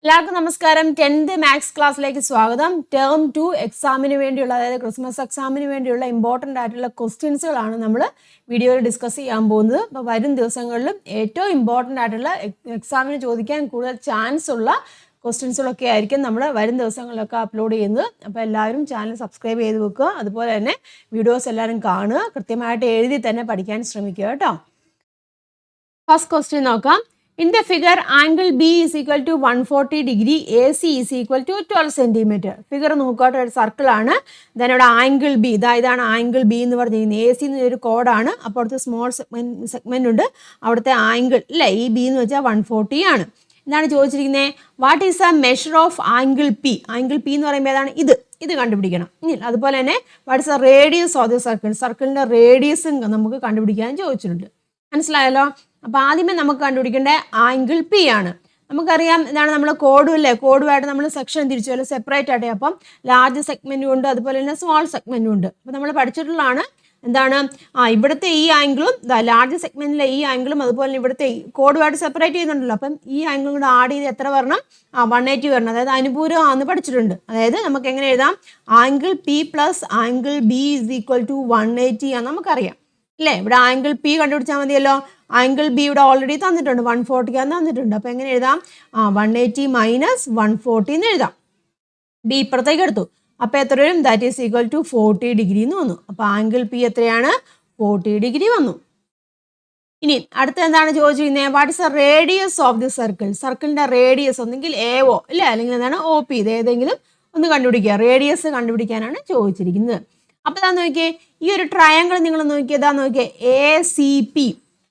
എല്ലാവർക്കും നമസ്കാരം. 10th maths ക്ലാസ്സിലേക്ക് സ്വാഗതം. ടേം 2 എക്സാമിന് വേണ്ടിയുള്ള, അതായത് ക്രിസ്മസ് എക്സാമിന് വേണ്ടിയുള്ള ഇമ്പോർട്ടൻ്റ് ആയിട്ടുള്ള ക്വസ്റ്റ്യൻസുകളാണ് നമ്മൾ വീഡിയോയിൽ ഡിസ്കസ് ചെയ്യാൻ പോകുന്നത്. അപ്പോൾ വരും ദിവസങ്ങളിലും ഏറ്റവും ഇമ്പോർട്ടൻ്റ് ആയിട്ടുള്ള എക്സാമിന് ചോദിക്കാൻ കൂടുതൽ ചാൻസ് ഉള്ള ക്വസ്റ്റ്യൻസുകളൊക്കെ ആയിരിക്കും നമ്മൾ വരും ദിവസങ്ങളിലൊക്കെ അപ്ലോഡ് ചെയ്യുന്നത്. അപ്പോൾ എല്ലാവരും ചാനൽ സബ്സ്ക്രൈബ് ചെയ്ത് വെക്കുക. അതുപോലെ തന്നെ വീഡിയോസ് എല്ലാവരും കാണുക, കൃത്യമായിട്ട് എഴുതി തന്നെ പഠിക്കാൻ ശ്രമിക്കുക കേട്ടോ. ഫസ്റ്റ് ക്വസ്റ്റ്യൻ നോക്കാം. In the figure, angle B is equal to 140 degree, AC is equal to 12 centimeter. Figure നോക്കാട്ടെ, ഒരു സർക്കിൾ ആണ്. ദെൻ ഇവിടെ ആംഗിൾ ബി, ഇതാണ് ആംഗിൾ ബി എന്ന് പറഞ്ഞിരിക്കുന്നത്. എ സി എന്നൊരു കോഡാണ്. അപ്പോൾ അവിടുത്തെ സ്മോൾ സെഗ്മെന്റ് ഉണ്ട്, അവിടുത്തെ ആംഗിൾ അല്ലേ, ഈ ബി എന്ന് വെച്ചാൽ 140 ആണ്. എന്താണ് ചോദിച്ചിരിക്കുന്നത്? What is A measure of angle P? Angle P എന്ന് പറയുമ്പോൾ ഏതാണ്? ഇത് കണ്ടുപിടിക്കണം. അതുപോലെ തന്നെ what is A radius of the circle? സർക്കിളിന്റെ റേഡിയസും നമുക്ക് കണ്ടുപിടിക്കാൻ ചോദിച്ചിട്ടുണ്ട്. മനസ്സിലായല്ലോ? അപ്പോൾ ആദ്യമേ നമുക്ക് കണ്ടുപിടിക്കേണ്ട ആംഗിൾ പി ആണ്. നമുക്കറിയാം ഇതാണ് നമ്മൾ കോഡും അല്ലേ, കോഡുമായിട്ട് നമ്മൾ സെക്ഷൻ തിരിച്ചു അല്ലെ, സെപ്പറേറ്റ് ആയിട്ട്. അപ്പം ലാർജ് സെഗ്മെന്റും ഉണ്ട്, അതുപോലെ തന്നെ സ്മോൾ സെഗ്മെന്റും ഉണ്ട്. അപ്പോൾ നമ്മൾ പഠിച്ചിട്ടുള്ളതാണ് എന്താണ്, ഇവിടുത്തെ ഈ ആംഗിളും ലാർജ് സെഗ്മെന്റിലെ ഈ ആംഗിളും അതുപോലെ ഇവിടുത്തെ കോഡുമായിട്ട് സെപ്പറേറ്റ് ചെയ്യുന്നുണ്ടല്ലോ. അപ്പം ഈ ആംഗിളും കൂടെ ആഡ് ചെയ്ത് എത്ര വരണം? 180 വരണം. അതായത് അനുപൂരമാണെന്ന് പഠിച്ചിട്ടുണ്ട്. അതായത് നമുക്ക് എങ്ങനെ എഴുതാം? Angle P plus angle B is equal to 180 ആണ് നമുക്കറിയാം അല്ലേ. ഇവിടെ ആംഗിൾ പി കണ്ടുപിടിച്ചാൽ മതിയല്ലോ. ആംഗിൾ ബി ഇവിടെ ഓൾറെഡി തന്നിട്ടുണ്ട്, 140 ആണ് തന്നിട്ടുണ്ട്. അപ്പോൾ എങ്ങനെ എഴുതാം? 180 മൈനസ് 140 എന്ന് എഴുതാം. ബി ഇപ്പുറത്തേക്ക് എടുത്തു. അപ്പോൾ എത്ര വരും? That is equal to 40 degree എന്ന് വന്നു. അപ്പോൾ ആംഗിൾ പി എത്രയാണ്? 40 ഡിഗ്രി വന്നു. ഇനി അടുത്ത എന്താണ് ചോദിച്ചിരിക്കുന്നത്? What is A radius of the circle? സർക്കിളിന്റെ റേഡിയസ് ഒന്നെങ്കിൽ AO ഇല്ല, അല്ലെങ്കിൽ എന്താണ് OP, ഇത് ഏതെങ്കിലും ഒന്ന് കണ്ടുപിടിക്കുക. റേഡിയസ് കണ്ടുപിടിക്കാനാണ് ചോദിച്ചിരിക്കുന്നത്. അപ്പോൾ ഇതാ നോക്കിയേ, ഈ ഒരു ട്രയാങ്കിൾ നിങ്ങൾ നോക്കിയതാ നോക്കിയേ, ACP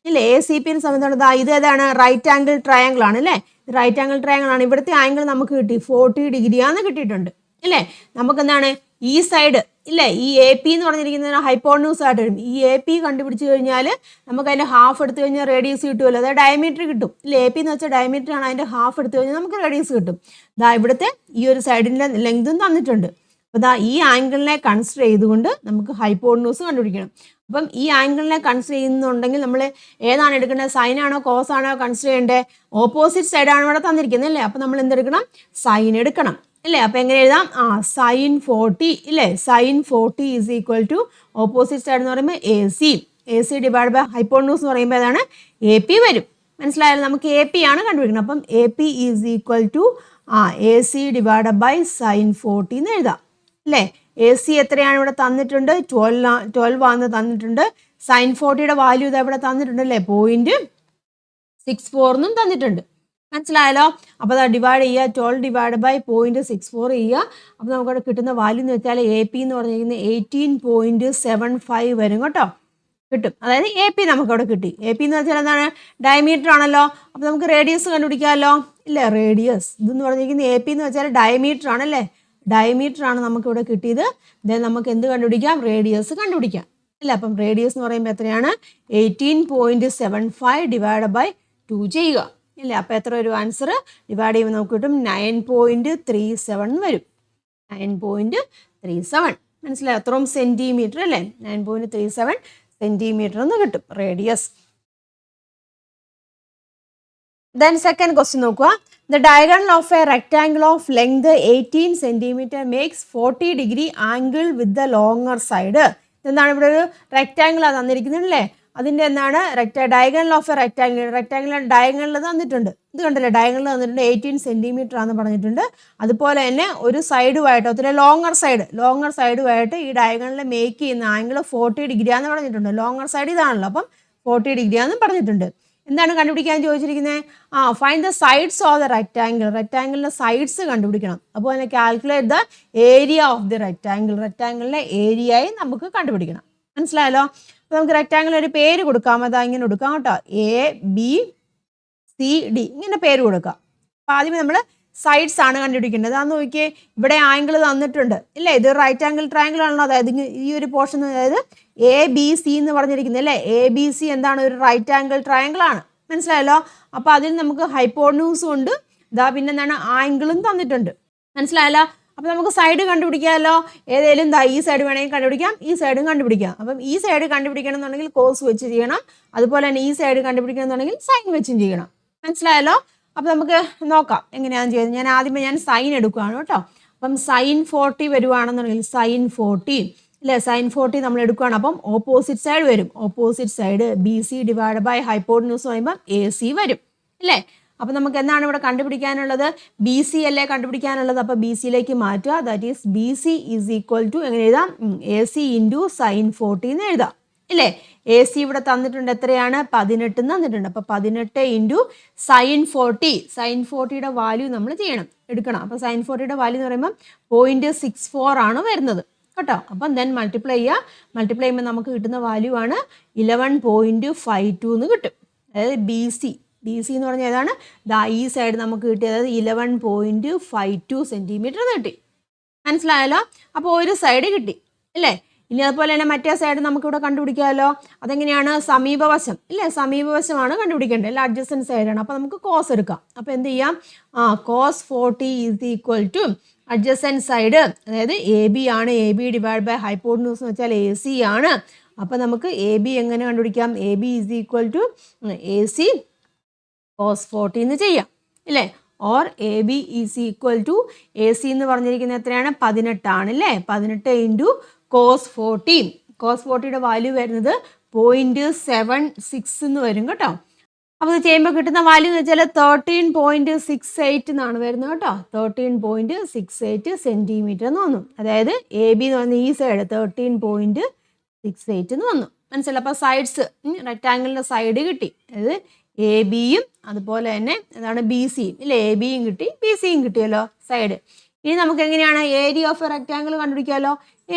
ഇല്ലേ. ACPന് സംബന്ധിച്ചിടത്തോളം ഇത് ഏതാണ്? റൈറ്റ് ആംഗിൾ ട്രയാങ്കിൾ ആണ് അല്ലേ. റൈറ്റ് ആംഗിൾ ട്രയാങ്കിൾ ആണ്. ഇവിടുത്തെ ആംഗിൾ നമുക്ക് കിട്ടി 40 ഡിഗ്രിയാന്ന് കിട്ടിയിട്ടുണ്ട് അല്ലേ. നമുക്ക് എന്താണ് ഈ സൈഡ് ഇല്ലേ, ഈ AP എന്ന് പറഞ്ഞിരിക്കുന്നതിന് ഹൈപ്പോട്ടന്യൂസ് ആയിട്ട് വരും. ഈ AP കണ്ടുപിടിച്ച് കഴിഞ്ഞാൽ നമുക്ക് അതിൻ്റെ ഹാഫ് എടുത്തു കഴിഞ്ഞാൽ റേഡിയസ് കിട്ടുമല്ലോ, അതായത് ഡയമീറ്റർ കിട്ടും ഇല്ലേ. AP എന്ന് വെച്ചാൽ ഡയമീറ്റർ ആണ്, അതിൻ്റെ ഹാഫ് എടുത്തു കഴിഞ്ഞാൽ നമുക്ക് റേഡിയസ് കിട്ടും. ഇവിടുത്തെ ഈ ഒരു സൈഡിൻ്റെ ലെങ്തും തന്നിട്ടുണ്ട്. അപ്പോൾ ഈ ആംഗിളിനെ കൺസിഡർ ചെയ്തുകൊണ്ട് നമുക്ക് ഹൈപ്പോട്ടന്യൂസ് കണ്ടുപിടിക്കണം. അപ്പം ഈ ആംഗിളിനെ കൺസിഡർ ചെയ്യുന്നുണ്ടെങ്കിൽ നമ്മൾ ഏതാണ് എടുക്കേണ്ടത്? സൈൻ ആണോ കോസ് ആണോ കൺസിഡർ ചെയ്യേണ്ടത്? ഓപ്പോസിറ്റ് സൈഡാണ് ഇവിടെ തന്നിരിക്കുന്നത് അല്ലേ. അപ്പം നമ്മൾ എന്തെടുക്കണം? സൈൻ എടുക്കണം അല്ലേ. അപ്പം എങ്ങനെ എഴുതാം? സൈൻ 40 ഇല്ലേ. Sine 40 is equal to opposite side എന്ന് പറയുമ്പോൾ AC ഡിവൈഡ് ബൈ ഹൈപ്പോട്ടന്യൂസ് എന്ന് പറയുമ്പോൾ ഏതാണ്? AP വരും. മനസ്സിലായാലും നമുക്ക് AP ആണ് കണ്ടുപിടിക്കണം. അപ്പം AP is equal to AC divide by sine 40 എന്ന് എഴുതാം അല്ലേ. AC എത്രയാണ് ഇവിടെ തന്നിട്ടുണ്ട്? 12 ആണെന്ന് തന്നിട്ടുണ്ട്. സൈൻ 40യുടെ വാല്യൂ ഇത് ഇവിടെ തന്നിട്ടുണ്ട് അല്ലേ, 0.64 എന്നും തന്നിട്ടുണ്ട്. മനസ്സിലായല്ലോ? അപ്പോൾ അത് ഡിവൈഡ് ചെയ്യുക, 12 ഡിവൈഡ് ബൈ 0.64 ചെയ്യുക. അപ്പോൾ നമുക്കവിടെ കിട്ടുന്ന വാല്യൂ എന്ന് വെച്ചാൽ AP എന്ന് പറഞ്ഞിരിക്കുന്നത് 18.75 വരും കേട്ടോ, കിട്ടും. അതായത് AP നമുക്കവിടെ കിട്ടി. AP എന്ന് വെച്ചാൽ എന്താണ്? ഡയമീറ്റർ ആണല്ലോ. അപ്പോൾ നമുക്ക് റേഡിയസ് കണ്ടുപിടിക്കാമല്ലോ ഇല്ലേ. റേഡിയസ് ഇതെന്ന് പറഞ്ഞിരിക്കുന്നത് AP എന്ന് വെച്ചാൽ ഡയമീറ്റർ ആണല്ലേ. ഡയമീറ്റർ ആണ് നമുക്കിവിടെ കിട്ടിയത്. ദെൻ നമുക്ക് എന്ത് കണ്ടുപിടിക്കാം? റേഡിയസ് കണ്ടുപിടിക്കാം അല്ലേ. അപ്പം റേഡിയസ് എന്ന് പറയുമ്പോൾ എത്രയാണ്? 18.75 ഡിവൈഡ് ബൈ 2 ചെയ്യുക ഇല്ലേ. അപ്പോൾ എത്ര വരും ആൻസർ? ഡിവൈഡ് ചെയ്യുമ്പോൾ നമുക്ക് കിട്ടും 9.37 വരും. 9.37 മനസ്സിലായി? അത്രയും സെൻറ്റിമീറ്റർ അല്ലേ. 9.37 സെൻറ്റിമീറ്റർ എന്ന് കിട്ടും റേഡിയസ്. Then second question നോക്കുക. The diagonal of a rectangle of length 18 centimeter makes 40 degree angle with the longer side. എന്താണ് ഇവിടെ ഒരു റെക്റ്റാങ്കിൾ തന്നിരിക്കുന്നത് അല്ലേ. അതിൻ്റെ എന്താണ്? Diagonal of a rectangle diagonal തന്നിട്ടുണ്ട്. ഇത് കണ്ടല്ലേ, ഡയഗണൽ തന്നിട്ടുണ്ട് 18 സെൻറ്റിമീറ്റർ ആണെന്ന് പറഞ്ഞിട്ടുണ്ട്. അതുപോലെ തന്നെ ഒരു സൈഡുമായിട്ട്, ഒത്തിരി ലോങ്ങർ സൈഡുമായിട്ട് ഈ ഡയഗണലിൽ മേക്ക് ചെയ്യുന്ന ആംഗിൾ 40 ഡിഗ്രി ആണെന്ന് പറഞ്ഞിട്ടുണ്ട്. ലോങ്ങർ സൈഡ് ഇതാണല്ലോ, അപ്പം 40 ഡിഗ്രി ആണെന്ന് പറഞ്ഞിട്ടുണ്ട്. എന്താണ് കണ്ടുപിടിക്കാൻ ചോദിച്ചിരിക്കുന്നത്? Find the sides of the റെക്റ്റാങ്കിളിൻ്റെ സൈഡ്സ് കണ്ടുപിടിക്കണം. അപ്പോൾ തന്നെ calculate the area of the റെക്റ്റാങ്കിളിൻ്റെ ഏരിയയും നമുക്ക് കണ്ടുപിടിക്കണം. മനസ്സിലായല്ലോ? അപ്പോൾ നമുക്ക് റെക്റ്റാങ്കിൾ ഒരു പേര് കൊടുക്കാം. അതാ ഇങ്ങനെ കൊടുക്കാം കേട്ടോ, ABCD ഇങ്ങനെ പേര് കൊടുക്കാം. അപ്പോൾ ആദ്യമേ നമ്മൾ സൈഡ്സ് ആണ് കണ്ടുപിടിക്കേണ്ടത്. അതൊന്ന് നോക്കിയേ, ഇവിടെ ആംഗിൾ തന്നിട്ടുണ്ട് ഇല്ലേ. ഇത് റൈറ്റ് ആംഗിൾ ട്രയാങ്കിൾ ആണല്ലോ. അതായത് ഈ ഒരു പോർഷൻ, അതായത് ABC എന്ന് പറഞ്ഞിരിക്കുന്നത് അല്ലേ. ABC എന്താണ്? ഒരു റൈറ്റ് ആംഗിൾ ട്രയാങ്കിൾ ആണ്. മനസ്സിലായല്ലോ? അപ്പോൾ അതിൽ നമുക്ക് ഹൈപ്പോട്ടന്യൂസും ഉണ്ട്, പിന്നെ എന്താണ്? ആംഗിളും തന്നിട്ടുണ്ട്. മനസ്സിലായല്ലോ? അപ്പോൾ നമുക്ക് സൈഡ് കണ്ടുപിടിക്കാമല്ലോ. ഏതെങ്കിലും ഈ സൈഡ് വേണമെങ്കിൽ കണ്ടുപിടിക്കാം, ഈ സൈഡും കണ്ടുപിടിക്കാം. അപ്പം ഈ സൈഡ് കണ്ടുപിടിക്കണം എന്നുണ്ടെങ്കിൽ കോസ് വെച്ച് ചെയ്യണം. അതുപോലെ തന്നെ ഈ സൈഡ് കണ്ടുപിടിക്കണം എന്നുണ്ടെങ്കിൽ സൈൻ വെച്ചും ചെയ്യണം. മനസ്സിലായല്ലോ? അപ്പോൾ നമുക്ക് നോക്കാം എങ്ങനെയാണെന്ന് ചെയ്യുന്നത്. ഞാൻ ആദ്യമേ സൈൻ എടുക്കുകയാണ് കേട്ടോ. അപ്പം sin 40 വരുവാണെന്നുണ്ടെങ്കിൽ sin 40 അല്ലേ, sin 40 നമ്മൾ എടുക്കുകയാണ്. അപ്പം ഓപ്പോസിറ്റ് സൈഡ് വരും. Opposite side BC divide by hypotenuse പറയുമ്പോൾ AC വരും അല്ലേ. അപ്പം നമുക്ക് എന്താണ് ഇവിടെ കണ്ടുപിടിക്കാനുള്ളത്? BC അല്ലേ കണ്ടുപിടിക്കാനുള്ളത്. അപ്പോൾ BCയിലേക്ക് മാറ്റുക. That is BC is equal to എങ്ങനെ എഴുതാം? AC ഇൻറ്റു sin 40 എന്ന് എഴുതാം ഇല്ലേ. AC ഇവിടെ തന്നിട്ടുണ്ട്, എത്രയാണ്? 18 തന്നിട്ടുണ്ട്. അപ്പോൾ 18 ഇൻറ്റു sin 40. sin 40യുടെ വാല്യൂ നമ്മൾ എടുക്കണം. അപ്പോൾ sin 40യുടെ വാല്യൂ എന്ന് പറയുമ്പോൾ 0.64 ആണ് വരുന്നത് കേട്ടോ. അപ്പം ദെൻ മൾട്ടിപ്ലൈ ചെയ്യുമ്പോൾ നമുക്ക് കിട്ടുന്ന വാല്യൂ ആണ് 11.52 എന്ന് കിട്ടും. അതായത് BC എന്ന് പറഞ്ഞാൽ ഏതാണ്? ഈ സൈഡ് നമുക്ക് കിട്ടിയത് 11.52 സെൻറ്റിമീറ്റർ കിട്ടി. മനസ്സിലായല്ലോ? അപ്പോൾ ഒരു സൈഡ് കിട്ടി അല്ലേ. ഇനി അതുപോലെ തന്നെ മറ്റേ സൈഡ് നമുക്കിവിടെ കണ്ടുപിടിക്കാമല്ലോ. അതെങ്ങനെയാണ്? സമീപവശം ഇല്ലേ, സമീപവശമാണ് കണ്ടുപിടിക്കേണ്ടത്. അല്ല അഡ്ജസ്റ്റൻറ്റ് സൈഡാണ്. അപ്പോൾ നമുക്ക് കോസ് എടുക്കാം. അപ്പോൾ എന്ത് ചെയ്യാം? cos 40 is equal to adjacent side, അതായത് AB ആണ്. AB ഡിവൈഡ് ബൈ ഹൈപ്പോട്ടന്യൂസ് എന്ന് വെച്ചാൽ AC ആണ്. അപ്പോൾ നമുക്ക് AB എങ്ങനെ കണ്ടുപിടിക്കാം? AB is equal to AC cos 40 എന്ന് ചെയ്യാം ഇല്ലേ. Or AB is equal to AC എന്ന് പറഞ്ഞിരിക്കുന്നത് എത്രയാണ്? 18 ആണ് അല്ലേ. 18 ഇൻറ്റു cos 40. cos 40യുടെ വാല്യൂ വരുന്നത് 0.76 എന്ന് വരും കേട്ടോ. അപ്പോൾ ഇത് ചെയ്യുമ്പോൾ കിട്ടുന്ന വാല്യൂ എന്ന് വെച്ചാൽ 13.68 എന്നാണ് വരുന്നത് കേട്ടോ. 13.68 സെൻറ്റിമീറ്റർ എന്ന് വന്നു. അതായത് AB എന്ന് പറഞ്ഞ ഈ സൈഡ് 13.68 എന്ന് വന്നു. മനസ്സിലായി? അപ്പോൾ സൈഡ്സ് റെക്റ്റാങ്കിളിൻ്റെ സൈഡ് കിട്ടി. അതായത് ABയും അതുപോലെ തന്നെ എന്താണ് BC ഇല്ലേ. ABയും കിട്ടി, BCയും കിട്ടിയല്ലോ സൈഡ്. ഇനി നമുക്ക് എങ്ങനെയാണ് ഏരിയ ഓഫ് എ റെക്റ്റാങ്കിൾ കണ്ടുപിടിക്കാമല്ലോ.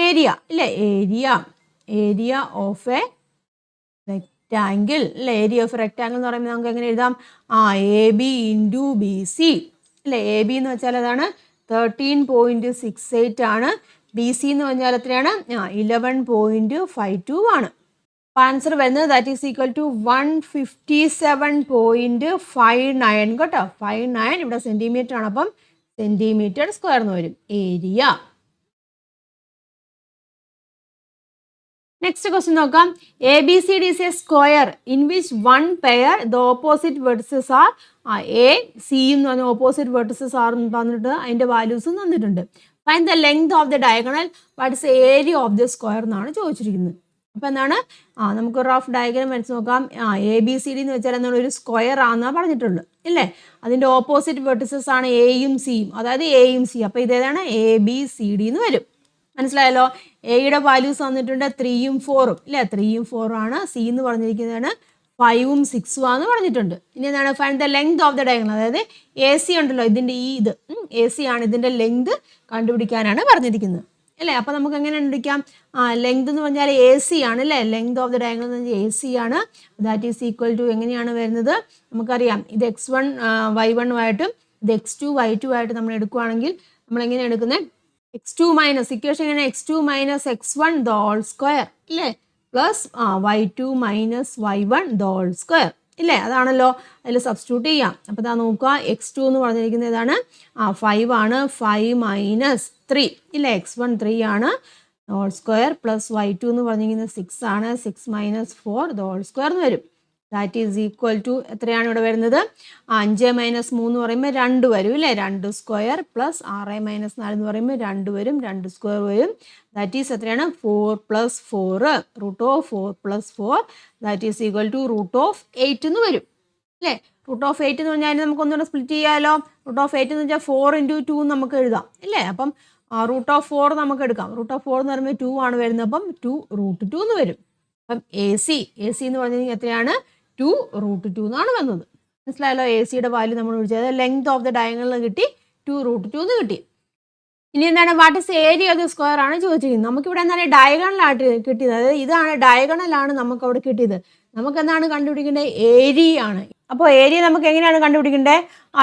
ഏരിയ ഇല്ലേ, ഏരിയ ഓഫ് എ റെക്റ്റാങ്കിൾ അല്ലേ. ഏരിയ ഓഫ് റെക്റ്റാങ്കിൾ എന്ന് പറയുമ്പോൾ നമുക്ക് എങ്ങനെ എഴുതാം? AB ഇൻറ്റു BC അല്ലേ. AB എന്ന് വെച്ചാൽ അതാണ് 13.68 ആണ്. BC എന്ന് പറഞ്ഞാൽ എത്രയാണ്? 11.52 ആണ്. അപ്പോൾ ആൻസർ വരുന്നത് ദാറ്റ് ഈസ് ഈക്വൽ ടു 157.59 കേട്ടോ. 59 ഇവിടെ സെൻറ്റിമീറ്റർ ആണ്. അപ്പം സെൻറ്റിമീറ്റർ സ്ക്വയർ എന്ന് വരും ഏരിയ. നെക്സ്റ്റ് ക്വസ്റ്റ്യൻ നോക്കാം. ABCD is a square in which one pair the opposite vertices are A, C എന്ന് പറഞ്ഞ ഓപ്പോസിറ്റ് വെർട്ടിസസ് ആർ തന്നിട്ട് അതിൻ്റെ വാല്യൂസും തന്നിട്ടുണ്ട്. Find the length of the diagonal, what is area of the square എന്നാണ് ചോദിച്ചിരിക്കുന്നത്. അപ്പോൾ എന്താണ്? നമുക്ക് റഫ് ഡയഗ്രാം വരച്ച് നോക്കാം. ABCD എന്ന് വെച്ചാൽ എന്താണ്? ഒരു സ്ക്വയർ ആണെന്നാണ് പറഞ്ഞിട്ടുള്ളത് ഇല്ലേ. അതിൻ്റെ ഓപ്പോസിറ്റ് വെർട്ടിസസ് ആണ് Aയും Cയും, അതായത് Aയും C. അപ്പോൾ ഇതേതാണ് ABCD എന്ന് വരും. മനസ്സിലായല്ലോ? എയുടെ വാല്യൂസ് വന്നിട്ടുണ്ട് 3ഉം 4ഉം ഇല്ലേ. 3ഉം 4ഉം ആണ്. C എന്ന് പറഞ്ഞിരിക്കുന്നതാണ് 5ഉം 6ഉം ആണെന്ന് പറഞ്ഞിട്ടുണ്ട്. ഇനി എന്താണ്? Find the length of the diagonal, അതായത് AC ഉണ്ടല്ലോ ഇതിൻ്റെ AC ആണ്, ഇതിൻ്റെ ലെങ്ത് കണ്ടുപിടിക്കാനാണ് പറഞ്ഞിരിക്കുന്നത് അല്ലേ. അപ്പോൾ നമുക്ക് എങ്ങനെ കണ്ടുപിടിക്കാം? ലെങ്ത് എന്ന് പറഞ്ഞാൽ AC ആണ് അല്ലേ. ലെങ്ത് ഓഫ് ദ ഡയഗണൽ എന്ന് പറഞ്ഞാൽ AC ആണ്. ദാറ്റ് ഈസ് ഈക്വൽ ടു എങ്ങനെയാണ് വരുന്നത്? നമുക്കറിയാം ഇത് X1 Y1 ആയിട്ടും ഇത് X2 Y2 ആയിട്ട് നമ്മൾ എടുക്കുകയാണെങ്കിൽ നമ്മൾ എങ്ങനെയാണ് എടുക്കുന്നത്? X2 മൈനസ് ഇക്വേഷൻ എങ്ങനെ? X2 minus X1 the whole square ഇല്ലേ, plus Y2 minus Y1 the whole square ഇല്ലേ. അതാണല്ലോ, അതിൽ സബ്സ്റ്റിറ്റ്യൂട്ട് ചെയ്യാം. അപ്പോൾ ഇതാ നോക്കുക, X2 എന്ന് പറഞ്ഞിരിക്കുന്നത് ഏതാണ്? 5 ആണ്. 5 മൈനസ് 3 ഇല്ലേ, X1 3 ആണ് ഹോൾ സ്ക്വയർ, പ്ലസ് Y2 എന്ന് പറഞ്ഞിരിക്കുന്നത് 6 ആണ്. 6 മൈനസ് 4 ദ ഹോൾ സ്ക്വയർ എന്ന് വരും. ദാറ്റ് ഈസ് ഈക്വൽ ടു എത്രയാണ് ഇവിടെ വരുന്നത്? 5 മൈനസ് 3 എന്ന് പറയുമ്പോൾ 2 വരും ഇല്ലേ. 2 സ്ക്വയർ പ്ലസ് 6 മൈനസ് 4 എന്ന് പറയുമ്പോൾ 2 വരും. 2 സ്ക്വയർ വരും. ദാറ്റ് ഈസ് എത്രയാണ്? 4 plus 4 root of 4 plus 4 that is equal to root of 8 എന്ന് വരും അല്ലേ. റൂട്ട് ഓഫ് 8 എന്ന് പറഞ്ഞാൽ നമുക്കൊന്നുകൂടെ സ്പ്ലിറ്റ് ചെയ്യാമല്ലോ. റൂട്ട് ഓഫ് 8 എന്ന് വെച്ചാൽ 4 ഇൻറ്റു 2 നമുക്ക് എഴുതാം ഇല്ലേ. അപ്പം റൂട്ട് ഓഫ് 4 നമുക്ക് എടുക്കാം. റൂട്ട് ഓഫ് 4 എന്ന് പറയുമ്പോൾ 2 ആണ് വരുന്നത്. അപ്പം 2 റൂട്ട് 2 എന്ന് വരും. അപ്പം AC എന്ന് പറഞ്ഞാൽ എത്രയാണ്? 2 റൂട്ട് 2 എന്നാണ് വന്നത്. മനസ്സിലായല്ലോ? ACയുടെ വാല്യൂ നമ്മൾ വിളിച്ചത് ലെങ്ത് ഓഫ് ദ ഡയഗണൽ കിട്ടി, 2 റൂട്ട് 2 എന്ന് കിട്ടി. ഇനി എന്താണ്? What is area of the square ആണ് ചോദിച്ചിരിക്കുന്നത്. നമുക്കിവിടെ എന്താണ് ഡയഗണലായിട്ട് കിട്ടിയത്? അതായത് ഇതാണ് ഡയഗണലാണ് നമുക്ക് അവിടെ കിട്ടിയത്. നമുക്ക് എന്താണ് കണ്ടുപിടിക്കേണ്ടത്? ഏരിയ ആണ്. അപ്പോൾ ഏരിയ നമുക്ക് എങ്ങനെയാണ് കണ്ടുപിടിക്കേണ്ടത്?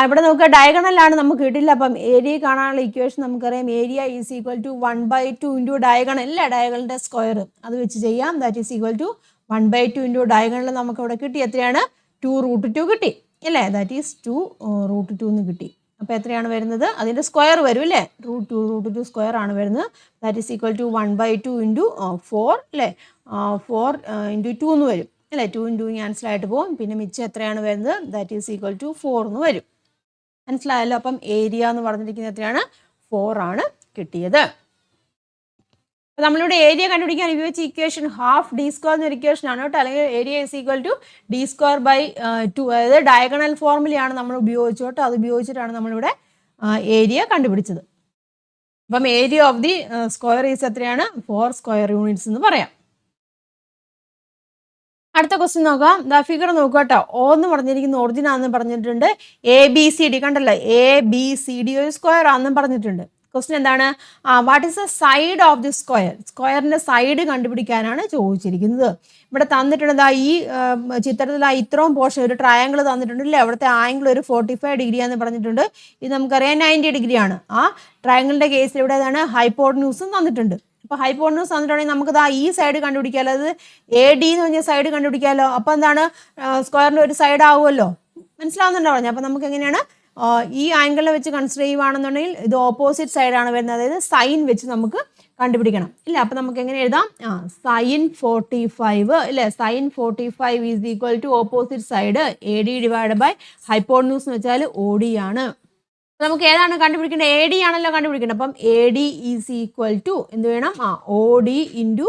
ഇവിടെ നമുക്ക് ഡയഗണലാണ് നമുക്ക് കിട്ടില്ല. അപ്പം ഏരിയ കാണാനുള്ള ഇക്വേഷൻ നമുക്കറിയാം. Area is equal to 1/2 into diagonal അല്ലേ, ഡയഗണലിൻ്റെ സ്ക്വയർ അത് വെച്ച് ചെയ്യാം. That is equal to 1/2 into diagonal നമുക്ക് ഇവിടെ കിട്ടി. എത്രയാണ്? 2 റൂട്ട് 2 കിട്ടി അല്ലേ. ദാറ്റ് ഈസ് 2 റൂട്ട് 2 എന്ന് കിട്ടി. അപ്പോൾ എത്രയാണ് വരുന്നത്? അതിൻ്റെ സ്ക്വയർ വരും അല്ലേ. റൂട്ട് 2 സ്ക്വയർ ആണ് വരുന്നത്. That is equal to 1/2 into 4 അല്ലേ. 4 ഇൻറ്റു 2 എന്ന് വരും അല്ലേ. 2 ഇൻറ്റു ക്യാൻസൽ ആയിട്ട് പോകും. പിന്നെ മിച്ചം എത്രയാണ് വരുന്നത്? ദാറ്റ് ഈസ് ഈക്വൽ ടു 4 എന്ന് വരും. മനസ്സിലായല്ലോ. അപ്പം ഏരിയ എന്ന് പറഞ്ഞിരിക്കുന്നത് എത്രയാണ്? 4 ആണ് കിട്ടിയത്. നമ്മളിവിടെ ഏരിയ കണ്ടുപിടിക്കാൻ ഉപയോഗിച്ച ഇക്വേഷൻ ഹാഫ് ഡി സ്ക്വയർ എന്നൊരു ഇക്വേഷൻ ആണ് കേട്ടോ. അല്ലെങ്കിൽ area is equal to D square by 2. അതായത് ഡയഗണൽ ഫോർമുലയാണ് നമ്മൾ ഉപയോഗിച്ചു കേട്ടോ. അത് ഉപയോഗിച്ചിട്ടാണ് നമ്മളിവിടെ ഏരിയ കണ്ടുപിടിച്ചത്. അപ്പം area of the square is എത്രയാണ്? 4 സ്ക്വയർ യൂണിറ്റ്സ് എന്ന് പറയാം. അടുത്ത ക്വസ്റ്റ്യൻ നോക്കാം. ഫിഗർ നോക്കുക കേട്ടോ. ഓ എന്ന് പറഞ്ഞിരിക്കുന്ന ഒറിജിൻ ആണെന്ന് പറഞ്ഞിട്ടുണ്ട്. ABCD കണ്ടല്ലോ, ABCD ഒരു സ്ക്വയർ ആണെന്നും പറഞ്ഞിട്ടുണ്ട്. ക്വസ്റ്റ്യൻ എന്താണ്? What is the side of the square? സ്ക്വയറിന്റെ സൈഡ് കണ്ടുപിടിക്കാനാണ് ചോദിച്ചിരിക്കുന്നത്. ഇവിടെ തന്നിട്ടുണ്ട് ഈ ചിത്രത്തിൽ ഇത്രയും പോർഷൻ ഒരു ട്രയാങ്കിൾ തന്നിട്ടുണ്ടല്ലേ. അവിടുത്തെ ആംഗിൾ ഒരു 45 ഡിഗ്രിയാന്ന് പറഞ്ഞിട്ടുണ്ട്. ഇത് നമുക്കറിയാം 90 ഡിഗ്രിയാണ്. ആ ട്രയാങ്കിളിന്റെ കേസിൽ ഇവിടെ ഏതാണ്? ഹൈപ്പോട്ടന്യൂസും തന്നിട്ടുണ്ട്. അപ്പോൾ ഹൈപ്പോട്ടന്യൂസ് തന്നിട്ടുണ്ടെങ്കിൽ നമുക്ക് ഈ സൈഡ് കണ്ടുപിടിക്കാമല്ലോ. അത് AD എന്ന് പറഞ്ഞ സൈഡ് കണ്ടുപിടിക്കാമല്ലോ. അപ്പോൾ എന്താണ്? സ്ക്വയറിന്റെ ഒരു സൈഡ് ആവുമല്ലോ. മനസ്സിലാവുന്നുണ്ടോ പറഞ്ഞത്? അപ്പോൾ നമുക്ക് എങ്ങനെയാണ് ഈ ആംഗിളിനെ വെച്ച് കൺസിഡർ ചെയ്യുവാണെന്നുണ്ടെങ്കിൽ ഇത് ഓപ്പോസിറ്റ് സൈഡാണ് വരുന്നത്. അതായത് സൈൻ വെച്ച് നമുക്ക് കണ്ടുപിടിക്കണം ഇല്ല. അപ്പം നമുക്ക് എങ്ങനെ എഴുതാം? സൈൻ 45 ഇല്ലേ. Sine 45 is equal to opposite side AD divide by hypotenuse എന്ന് വെച്ചാൽ OD ആണ്. നമുക്ക് ഏതാണ് കണ്ടുപിടിക്കേണ്ടത്? AD ആണല്ലോ കണ്ടുപിടിക്കേണ്ടത്. അപ്പം AD ഈസ് ഈക്വൽ ടു എന്ത് വേണം? OD ഇൻറ്റു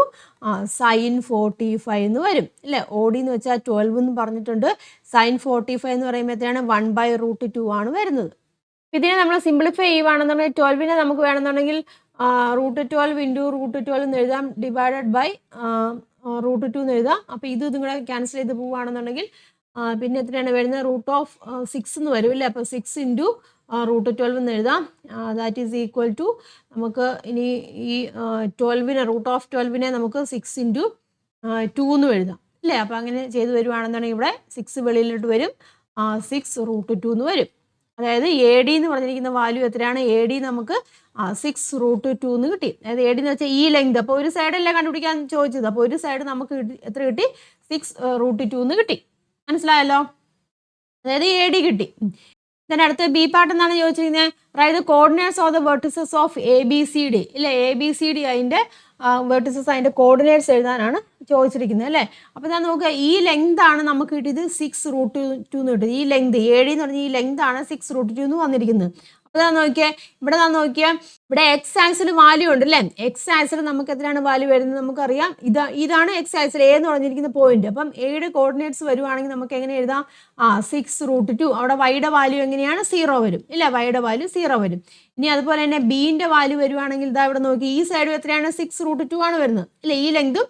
സൈൻ 45 എന്ന് വരും അല്ലേ. OD എന്ന് വെച്ചാൽ 12 എന്ന് പറഞ്ഞിട്ടുണ്ട്. സൈൻ 45 എന്ന് പറയുമ്പോൾ എത്രയാണ്? 1/√2 ആണ് വരുന്നത്. ഇതിനെ നമ്മൾ സിംപ്ലിഫൈ ചെയ്യുവാണെന്നുണ്ടെങ്കിൽ 12നെ നമുക്ക് വേണമെന്നുണ്ടെങ്കിൽ √12 ഇൻറ്റു √12 എന്ന് എഴുതാം, ഡിവൈഡഡ് ബൈ √2 എന്ന് എഴുതാം. അപ്പോൾ ഇതും കൂടെ ക്യാൻസൽ ചെയ്ത് പോവുകയാണെന്നുണ്ടെങ്കിൽ പിന്നെ എത്രയാണ് വരുന്നത്? √6 എന്ന് വരും അല്ലേ. അപ്പോൾ 6 ഇൻറ്റു √12 എന്ന് എഴുതാം. ദാറ്റ് ഈസ് ഈക്വൽ ടു നമുക്ക് ഇനി ഈ 12നെ √12നെ നമുക്ക് 6 ഇൻറ്റു 2 എന്ന് എഴുതാം അല്ലേ. അപ്പോൾ അങ്ങനെ ചെയ്ത് വരുവാണെന്നുണ്ടെങ്കിൽ ഇവിടെ 6 വെളിയിലോട്ട് വരും, 6√2 എന്ന് വരും. അതായത് AD എന്ന് പറഞ്ഞിരിക്കുന്ന വാല്യൂ എത്രയാണ്? AD നമുക്ക് 6√2 എന്ന് കിട്ടി. അതായത് AD എന്ന് വെച്ചാൽ ഈ ലെങ്ത്. അപ്പോൾ ഒരു സൈഡല്ലേ കണ്ടുപിടിക്കാൻ ചോദിച്ചത്. അപ്പോൾ ഒരു സൈഡ് നമുക്ക് എത്ര കിട്ടി? 6√2 എന്ന് കിട്ടി. മനസ്സിലായല്ലോ. അതായത് AD കിട്ടി. then അടുത്ത ബി പാർട്ട് എന്നാണ് ചോദിച്ചിരിക്കുന്നത്. അതായത് coordinates of the vertices of ABCD ഇല്ലേ. ABCD അതിൻ്റെ വെർട്ടിസസ് അതിൻ്റെ കോർഡിനേറ്റ്സ് എഴുതാനാണ് ചോദിച്ചിരിക്കുന്നത് അല്ലേ. അപ്പോൾ ഞാൻ നോക്കുക, ഈ ലെങ്ത് ആണ് നമുക്ക് കിട്ടിയത് 6√2 എന്ന് കിട്ടിയത്. ഈ ലെങ്ത് AD എന്ന് പറഞ്ഞാൽ ഈ ലെങ്ത് ആണ് 6√2 എന്ന് വന്നിരിക്കുന്നത്. അപ്പോൾ ഞാൻ നോക്കിയേ, ഇവിടെ എക്സ് ആക്സിൽ വാല്യൂ ഉണ്ട് അല്ലേ. എക്സ് ആക്സിൽ നമുക്ക് എത്രയാണ് വാല്യൂ വരുന്നത് നമുക്കറിയാം. ഇതാണ് എക്സ് ആക്സിൽ A എന്ന് പറഞ്ഞിരിക്കുന്ന പോയിന്റ്. അപ്പം Aയുടെ കോർഡിനേറ്റ്സ് വരുവാണെങ്കിൽ നമുക്ക് എങ്ങനെ എഴുതാം? 6√2. അവിടെ Yയുടെ വാല്യൂ എങ്ങനെയാണ്? 0 വരും ഇല്ല. Yയുടെ വാല്യൂ 0 വരും. ഇനി അതുപോലെ തന്നെ Bന്റെ വാല്യൂ വരുവാണെങ്കിൽ ഇതാ ഇവിടെ നോക്കി, ഈ സൈഡും എത്രയാണ്? 6√2 ആണ് വരുന്നത് ഇല്ലേ. ഈ ലെങ്തും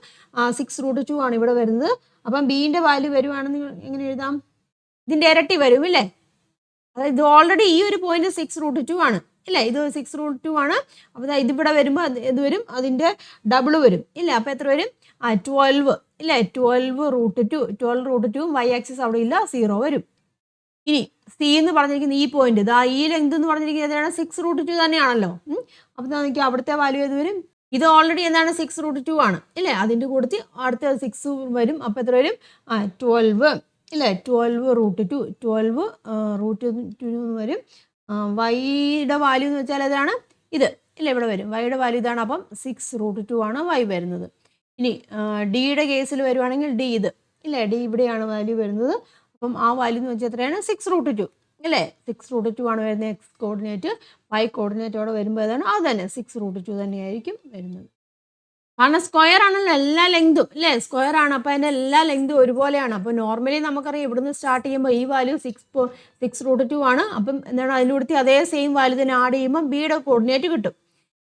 6√2 ആണ് ഇവിടെ വരുന്നത്. അപ്പം Bന്റെ വാല്യൂ വരുവാണെങ്കിൽ എങ്ങനെ എഴുതാം? ഇതിന്റെ ഇരട്ടി വരും ഇല്ലേ. അതായത് ഇത് ഓൾറെഡി ഈ ഒരു പോയിന്റ് 6√2 ആണ് ഇല്ലേ. ഇത് 6√2 ആണ്. അപ്പോൾ ഇതിവിടെ വരുമ്പോൾ ഇത് വരും, അതിൻ്റെ ഡബിൾ വരും ഇല്ല. അപ്പോൾ എത്ര വരും? 12 ഇല്ലേ. 12√2. 12√2 Y ആക്സിസ് അവിടെ ഇല്ല, 0 വരും. ഇനി C എന്ന് പറഞ്ഞിരിക്കുന്ന ഈ പോയിന്റ്, ഈ ലെങ്ത് എന്ന് പറഞ്ഞിരിക്കുന്നത് ഏതാണ്? 6√2 തന്നെയാണല്ലോ. അപ്പോൾ നമുക്ക് അവിടുത്തെ വാല്യൂ ഏത് വരും? ഇത് ഓൾറെഡി എന്താണ്? 6√2 ആണ് ഇല്ലേ. അതിൻ്റെ കൂട്ടത്തിൽ അടുത്ത 6 വരും. അപ്പോൾ എത്ര വരും? 12 ഇല്ലേ. 12√2. 12√2 എന്ന് വരും. Yയുടെ വാല്യൂ എന്ന് വെച്ചാൽ ഏതാണ്? ഇത് ഇല്ല, ഇവിടെ വരും. Yയുടെ വാല്യൂ ഇതാണ്. അപ്പം 6√2 ആണ് Y വരുന്നത്. ഇനി Dയുടെ കേസിൽ വരുവാണെങ്കിൽ D ഇത് ഇല്ലേ. D ഇവിടെയാണ് വാല്യൂ വരുന്നത്. അപ്പം ആ വാല്യൂ എന്ന് വെച്ചാൽ എത്രയാണ്? 6√2 അല്ലേ. 6√2 ആണ് വരുന്നത് എക്സ് കോർഡിനേറ്റ്. Y കോർഡിനേറ്റ് അവിടെ വരുമ്പോൾ ഏതാണ്? അത് തന്നെ 6√2 തന്നെയായിരിക്കും വരുന്നത്. കാരണം സ്ക്വയർ ആണല്ലോ എല്ലാ ലെങ്തും അല്ലേ. സ്ക്വയർ ആണ്. അപ്പോൾ അതിൻ്റെ എല്ലാ ലെങ്തും ഒരുപോലെയാണ്. അപ്പോൾ നോർമലി നമുക്കറിയാം ഇവിടുന്ന് സ്റ്റാർട്ട് ചെയ്യുമ്പോൾ ഈ വാല്യൂ 6√2 ആണ്. അപ്പം എന്താണ് അതിലൂടെ അതേ സെയിം വാല്യൂ തന്നെ ആഡ് ചെയ്യുമ്പോൾ Bയുടെ കോർഡിനേറ്റ് കിട്ടും.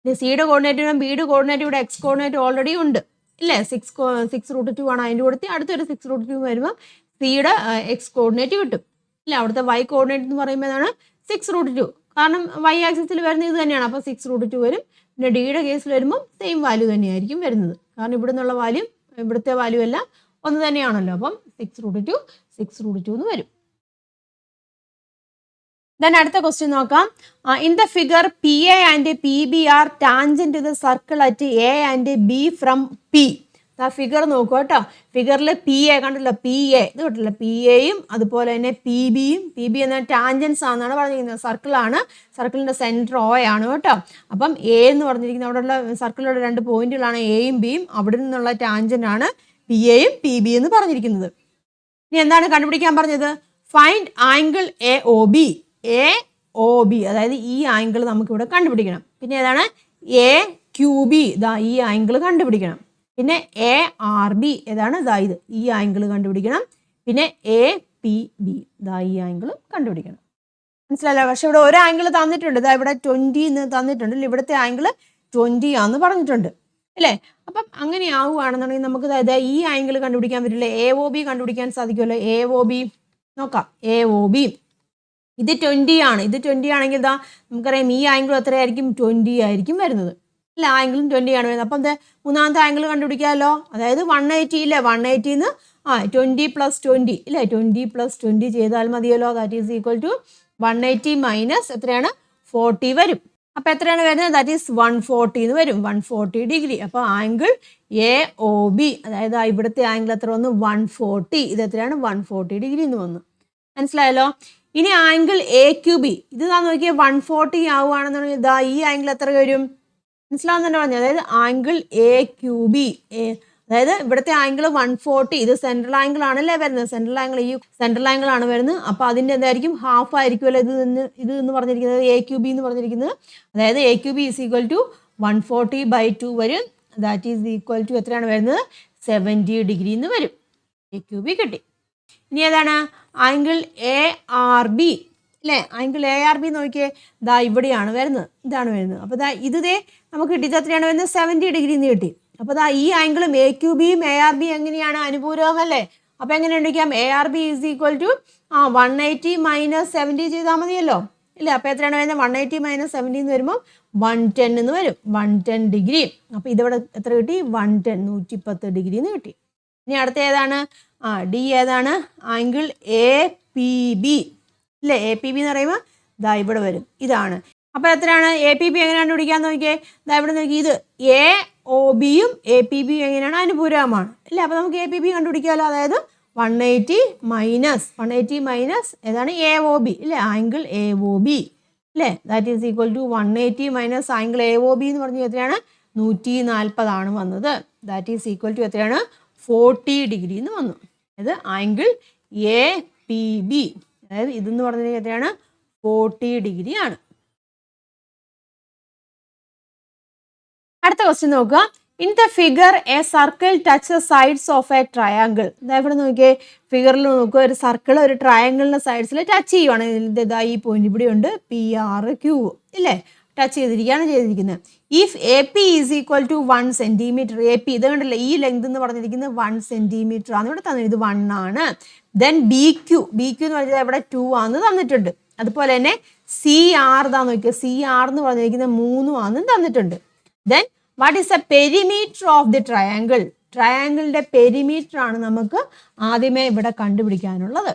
ഇനി Cയുടെ കോർഡിനേറ്റ് വേണം. Bയുടെ കോർഡിനേറ്റ് ഇവിടെ എക്സ് കോർഡിനേറ്റ് ഓൾറെഡി ഉണ്ട് ഇല്ലേ. 6√2 ആണ്. അതിൻ്റെ കൂടെ അടുത്തൊരു 6√2 വരുമ്പോൾ Cയുടെ എക്സ് കോർഡിനേറ്റ് കിട്ടും ഇല്ല. അവിടുത്തെ Y കോർഡിനേറ്റ് എന്ന് പറയുമ്പോൾ ഏതാണ്? 6√2. കാരണം Y ആക്സിസിൽ വരുന്നത് ഇത് തന്നെയാണ്. അപ്പോൾ 6√2 വരും. പിന്നെ Dയുടെ കേസിൽ വരുമ്പോൾ സെയിം വാല്യൂ തന്നെയായിരിക്കും വരുന്നത്. കാരണം ഇവിടെ നിന്നുള്ള വാല്യൂ ഇവിടുത്തെ വാല്യൂ എല്ലാം ഒന്ന് തന്നെയാണല്ലോ. അപ്പം 6√2 എന്ന് വരും. Then അടുത്ത ക്വസ്റ്റ്യൻ നോക്കാം. In the figure PA and PB are tangent to the circle at A and B from P. Figure നോക്കുക കേട്ടോ. ഫിഗറിൽ PA കണ്ടല്ലോ, PA ഇത് കേട്ടല്ലോ. PAയും അതുപോലെ തന്നെ PB എന്ന ടാൻജൻസ് ആണെന്നാണ് പറഞ്ഞിരിക്കുന്നത്. സർക്കിളാണ്. സർക്കിളിൻ്റെ സെൻറ്റർ O ആണ് കേട്ടോ. അപ്പം A എന്ന് പറഞ്ഞിരിക്കുന്നത് അവിടെയുള്ള സർക്കിളിലുള്ള 2 പോയിന്റുകളാണ് Aയും Bയും. അവിടെ നിന്നുള്ള ടാൻജൻ്റ് ആണ് PAയും PB എന്ന് പറഞ്ഞിരിക്കുന്നത്. ഇനി എന്താണ് കണ്ടുപിടിക്കാൻ പറഞ്ഞത്? Find angle AOB. O B, അതായത് ഈ ആംഗിൾ നമുക്കിവിടെ കണ്ടുപിടിക്കണം. പിന്നെ ഏതാണ് എ ക്യു ബി, ഇതാ ഈ ആംഗിൾ കണ്ടുപിടിക്കണം. പിന്നെ എ ആർ ബി ഏതാണ്, ഇതാ ഇത് ഈ ആംഗിൾ കണ്ടുപിടിക്കണം. പിന്നെ എ പി ബി, ഇതാ ഈ ആംഗിൾ കണ്ടുപിടിക്കണം. മനസ്സിലായല്ലോ? പക്ഷെ ഇവിടെ ഒരു ആംഗിൾ തന്നിട്ടുണ്ട്, ഇതാ ഇവിടെ 20 എന്ന് തന്നിട്ടുണ്ട്. ഇവിടുത്തെ ആംഗിൾ 20 ആണെന്ന് പറഞ്ഞിട്ടുണ്ട് അല്ലേ? അപ്പം അങ്ങനെ ആവുകയാണെന്നുണ്ടെങ്കിൽ നമുക്ക് ഈ ആംഗിൾ കണ്ടുപിടിക്കാൻ പറ്റില്ല, എ ഒ ബി കണ്ടുപിടിക്കാൻ സാധിക്കുമല്ലോ. എ ഒ ബി നോക്കാം. എ ഒ ബി ഇത് 20 ആണ്. ഇത് 20 ആണെങ്കിൽ ഇതാ നമുക്കറിയാം ഈ ആംഗിൾ എത്രയായിരിക്കും, 20 ആയിരിക്കും വരുന്നത് അല്ല. ആംഗിളും 20 ആണ് വരുന്നത്. അപ്പം എന്താ മൂന്നാമത്തെ ആംഗിൾ കണ്ടുപിടിക്കാമല്ലോ. അതായത് 180 ഇല്ലേ, 180 20 + 20 ഇല്ലേ, 20 + 20 ചെയ്താൽ മതിയല്ലോ. That is equal to 180 minus എത്രയാണ് 40 വരും. അപ്പം എത്രയാണ് വരുന്നത്, ദാറ്റ് ഈസ് 140 എന്ന് വരും, 140 ഡിഗ്രി. അപ്പോൾ ആംഗിൾ എ ഒ ബി, അതായത് ഇവിടുത്തെ ആംഗിൾ എത്ര വന്നു, 140. ഇത് എത്രയാണ്, 140 ഡിഗ്രി എന്ന് വന്നു. മനസ്സിലായല്ലോ? ഇനി ആംഗിൾ എ ക്യു ബി, ഇത് നോക്കിയാൽ 140 ആവുകയാണെന്നുണ്ടെങ്കിൽ ഇതാ ഈ ആംഗിൾ എത്ര വരും, മനസ്സിലാവുന്നതന്നെ പറഞ്ഞു. അതായത് ആംഗിൾ എ ക്യു ബി, അതായത് ഇവിടുത്തെ ആംഗിൾ 140, ഇത് സെൻട്രൽ ആംഗിൾ ആണല്ലേ വരുന്നത്, സെൻട്രൽ ആംഗിൾ ആണ് വരുന്നത്. അപ്പോൾ അതിൻ്റെ എന്തായിരിക്കും, ഹാഫ് ആയിരിക്കുമല്ലോ ഇത് എന്ന് പറഞ്ഞിരിക്കുന്നത്, എ ക്യു ബി എന്ന് പറഞ്ഞിരിക്കുന്നത്. അതായത് A Q B is equal to 140/2 വരും. ദാറ്റ് ഈസ് ഈക്വൽ ടു എത്രയാണ് വരുന്നത്, 70 ഡിഗ്രി എന്ന് വരും. എ ക്യു ബി കിട്ടി. ഇനി ഏതാണ് ആംഗിൾ എ ആർ ബി അല്ലേ? ആംഗിൾ എ ആർ ബി നോക്കിയേ, ദാ ഇവിടെയാണ് വരുന്നത്, ഇതാണ് വരുന്നത്. അപ്പോൾ ഇത് നമുക്ക് കിട്ടിയത് എത്രയാണ് വരുന്നത്, 70 ഡിഗ്രി എന്ന് കിട്ടി. അപ്പോൾ ഈ ആംഗിളും എ ക്യു ബിയും എ ആർ ബി എങ്ങനെയാണ്, അനുപൂരകമല്ലേ? അപ്പോൾ എങ്ങനെ ഉണ്ടിക്കാം, A R B is equal to 180 - 70 ചെയ്താൽ മതിയല്ലോ ഇല്ലേ? അപ്പോൾ എത്രയാണ് വരുന്നത്, 180 - 70 എന്ന് വരുമ്പോൾ 110 എന്ന് വരും, 110 ഡിഗ്രി. അപ്പോൾ ഇതിവിടെ എത്ര കിട്ടി, 110, 110 ഡിഗ്രി എന്ന് കിട്ടി. ഇനി അടുത്ത ഏതാണ്, ഡി ഏതാണ്, ആംഗിൾ എ പി ബി അല്ലേ? എ പി ബി എന്ന് പറയുമ്പോൾ ദാ ഇവിടെ വരും, ഇതാണ്. അപ്പോൾ എത്രയാണ് എ പി ബി എങ്ങനെ കണ്ടുപിടിക്കാൻ നോക്കിയേ, ദാ ഇവിടെ നോക്കി, ഇത് എ ഒ ബിയും എ പി ബിയും എങ്ങനെയാണ്, അനുപൂരകമാണ് അല്ലേ? അപ്പോൾ നമുക്ക് എ പി ബി കണ്ടുപിടിക്കാമല്ലോ. അതായത് 180 മൈനസ് ഏതാണ്, എ ഒ ബി ഇല്ലേ, ആംഗിൾ എ ഒ ബി അല്ലേ? That is equal to 180 minus angle A O B എന്ന് പറഞ്ഞാൽ എത്രയാണ്, 140 ആണ് വന്നത്. ദാറ്റ് ഈസ് ഈക്വൽ ടു എത്രയാണ്, 40 ഡിഗ്രി എന്ന് വന്നു. അതായത് ആംഗിൾ എ പി ബി, അതായത് ഇതെന്ന് പറഞ്ഞാൽ എത്രയാണ്, 40 ഡിഗ്രി ആണ്. അടുത്ത ക്വസ്റ്റ്യൻ നോക്കുക. In the figure A circle touch the sides of A triangle. ഇവിടെ നോക്കിയേ, ഫിഗറിൽ നോക്കുക, ഒരു സർക്കിൾ ഒരു ട്രയാങ്കിളിന്റെ സൈഡ്സിൽ ടച്ച് ചെയ്യുവാണ്. ഇതാ ഈ പോയിന്റ് ഇവിടെ ഉണ്ട്, പി ആർ ക്യൂ ഇല്ലേ, ടച്ച് ചെയ്തിരിക്കുന്നത്. If A P is equal to 1 centimetre, A P ഇത് കണ്ടില്ല, ഈ ലെങ്ത് എന്ന് പറഞ്ഞിരിക്കുന്നത് 1 സെന്റിമീറ്റർ ആണ് ഇവിടെ തന്നിട്ട്, ഇത് 1 ആണ്. ദെൻ ബി ക്യു എന്ന് പറഞ്ഞാൽ ഇവിടെ 2 ആണെന്ന് തന്നിട്ടുണ്ട്. അതുപോലെ തന്നെ സി ആർ ഇതാ നോക്കിയാൽ, സി ആർ എന്ന് പറഞ്ഞിരിക്കുന്നത് 3 ആണെന്ന് തന്നിട്ടുണ്ട്. Then what is the perimeter of the triangle, ട്രയാങ്കിളിന്റെ പെരിമീറ്റർ ആണ് നമുക്ക് ആദ്യമേ ഇവിടെ കണ്ടുപിടിക്കാനുള്ളത്.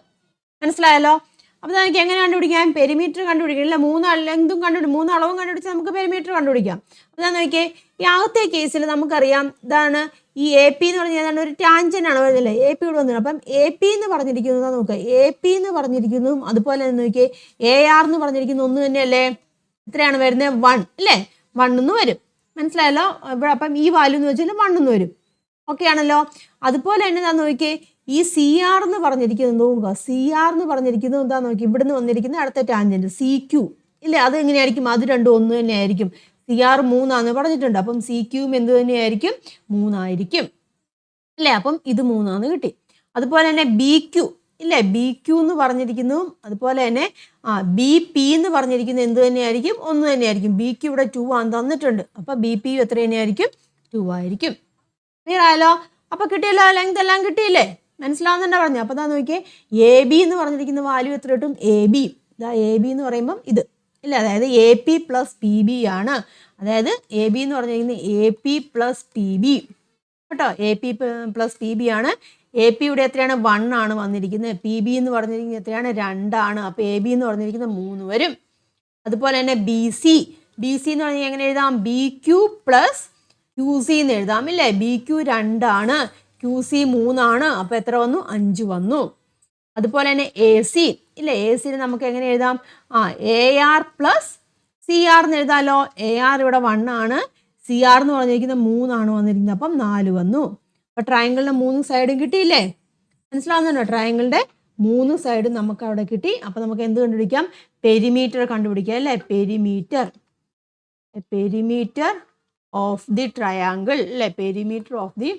മനസ്സിലായല്ലോ? അപ്പോൾ നമുക്ക് എങ്ങനെ കണ്ടുപിടിക്കാം, പെരിമീറ്റർ കണ്ടുപിടിക്കാം. ഇല്ല, 3 അളവും കണ്ടുപിടിച്ചാൽ നമുക്ക് പെരിമീറ്റർ കണ്ടുപിടിക്കാം. അപ്പോൾ നോക്കിയേ, ഈ ആദ്യത്തെ കേസിൽ നമുക്കറിയാം ഇതാണ് ഈ എ പി എന്ന് പറഞ്ഞാൽ ഒരു ടാൻജന്റ് ആണ് വരുന്നില്ലേ, എ പി ഇവിടെ വന്നത്. അപ്പം എ പി എന്ന് പറഞ്ഞിരിക്കുന്നത് നോക്കുക, എ പി എന്ന് പറഞ്ഞിരിക്കുന്നതും അതുപോലെ തന്നെ നോക്കിയേ എ ആർ എന്ന് പറഞ്ഞിരിക്കുന്നത് ഒന്ന് തന്നെയല്ലേ, എത്രയാണ് വരുന്നത്, 1 അല്ലേ, 1 എന്ന് വരും. മനസ്സിലായല്ലോ? ഇവിടെ അപ്പം ഈ വാല്യൂ എന്ന് വെച്ചാൽ 1 എന്ന് വരും. ഓക്കെ ആണല്ലോ? അതുപോലെ തന്നെ എന്താ നോക്കിയേ, ഈ സി ആർ എന്ന് പറഞ്ഞിരിക്കുന്നത് നോക്കുക, സി ആർ എന്ന് പറഞ്ഞിരിക്കുന്നത് എന്താ നോക്കി, ഇവിടുന്ന് വന്നിരിക്കുന്ന അടുത്ത ടാൻജന്റ് സി ക്യൂ ഇല്ലേ, അത് എങ്ങനെയായിരിക്കും, അത് രണ്ടും ഒന്ന് തന്നെ ആയിരിക്കും. സി ആർ 3 ആണെന്ന് പറഞ്ഞിട്ടുണ്ട്, അപ്പം സി ക്യൂവും എന്ത് തന്നെയായിരിക്കും, 3 ആയിരിക്കും അല്ലേ? അപ്പം ഇത് 3 ആണെന്ന് കിട്ടി. അതുപോലെ തന്നെ ബി ക്യൂ ഇല്ലേ, ബി ക്യൂ എന്ന് പറഞ്ഞിരിക്കുന്നതും അതുപോലെ തന്നെ ബി പി എന്ന് പറഞ്ഞിരിക്കുന്നത് എന്ത് തന്നെയായിരിക്കും, 1 തന്നെയായിരിക്കും. ബി ക്യൂ ഇവിടെ 2 ആണെന്ന് തന്നിട്ടുണ്ട്, അപ്പം ബി പി എത്ര തന്നെയായിരിക്കും, 2 ആയിരിക്കും. ക്ലിയർ ആയല്ലോ? അപ്പോൾ കിട്ടിയല്ലോ, ലെങ്ത് എല്ലാം കിട്ടിയില്ലേ, മനസ്സിലാവുന്നുണ്ടോ പറഞ്ഞു. അപ്പോൾ അതാ നോക്കിയേ, എ ബി എന്ന് പറഞ്ഞിരിക്കുന്ന വാല്യൂ എത്ര കിട്ടും, എ ബി, ഇതാ എ ബി എന്ന് പറയുമ്പം ഇത് ഇല്ല, അതായത് A P plus P B ആണ്. അതായത് എ ബി എന്ന് പറഞ്ഞിരിക്കുന്നത് A P plus P B കേട്ടോ, A P plus P B ആണ്. എ പി ഇവിടെ എത്രയാണ്, 1 ആണ് വന്നിരിക്കുന്നത്. പി ബി എന്ന് പറഞ്ഞിരിക്കുന്നത് എത്രയാണ്, 2 ആണ്. അപ്പോൾ എ ബി എന്ന് പറഞ്ഞിരിക്കുന്നത് 3 വരും. അതുപോലെ തന്നെ ബി സി എന്ന് പറഞ്ഞാൽ എങ്ങനെ എഴുതാം, B Q plus Q C എന്ന് എഴുതാം ഇല്ലേ. ബി ക്യൂ 2 ആണ്, ക്യൂ സി 3 ആണ്. അപ്പോൾ എത്ര വന്നു, 5 വന്നു. അതുപോലെ തന്നെ എ സി ഇല്ലേ, എ സിന് നമുക്ക് എങ്ങനെ എഴുതാം, A R plus C R എന്ന് എഴുതാമല്ലോ. എ ആർ ഇവിടെ 1 ആണ്, സി ആർ എന്ന് പറഞ്ഞിരിക്കുന്നത് 3 ആണ് വന്നിരിക്കുന്നത്, അപ്പം 4 വന്നു. അപ്പോൾ ട്രയാങ്കിളിൻ്റെ 3 സൈഡും കിട്ടിയില്ലേ, മനസ്സിലാവുന്നുണ്ടോ? ട്രയാങ്കിളിൻ്റെ 3 സൈഡും നമുക്ക് അവിടെ കിട്ടി. അപ്പോൾ നമുക്ക് എന്ത് കണ്ടുപിടിക്കാം? പെരിമീറ്റർ കണ്ടുപിടിക്കാം അല്ലേ? പെരിമീറ്റർ ഓഫ് ദി ട്രയാങ്കിൾ അല്ലേ? പെരിമീറ്റർ ഓഫ് ദി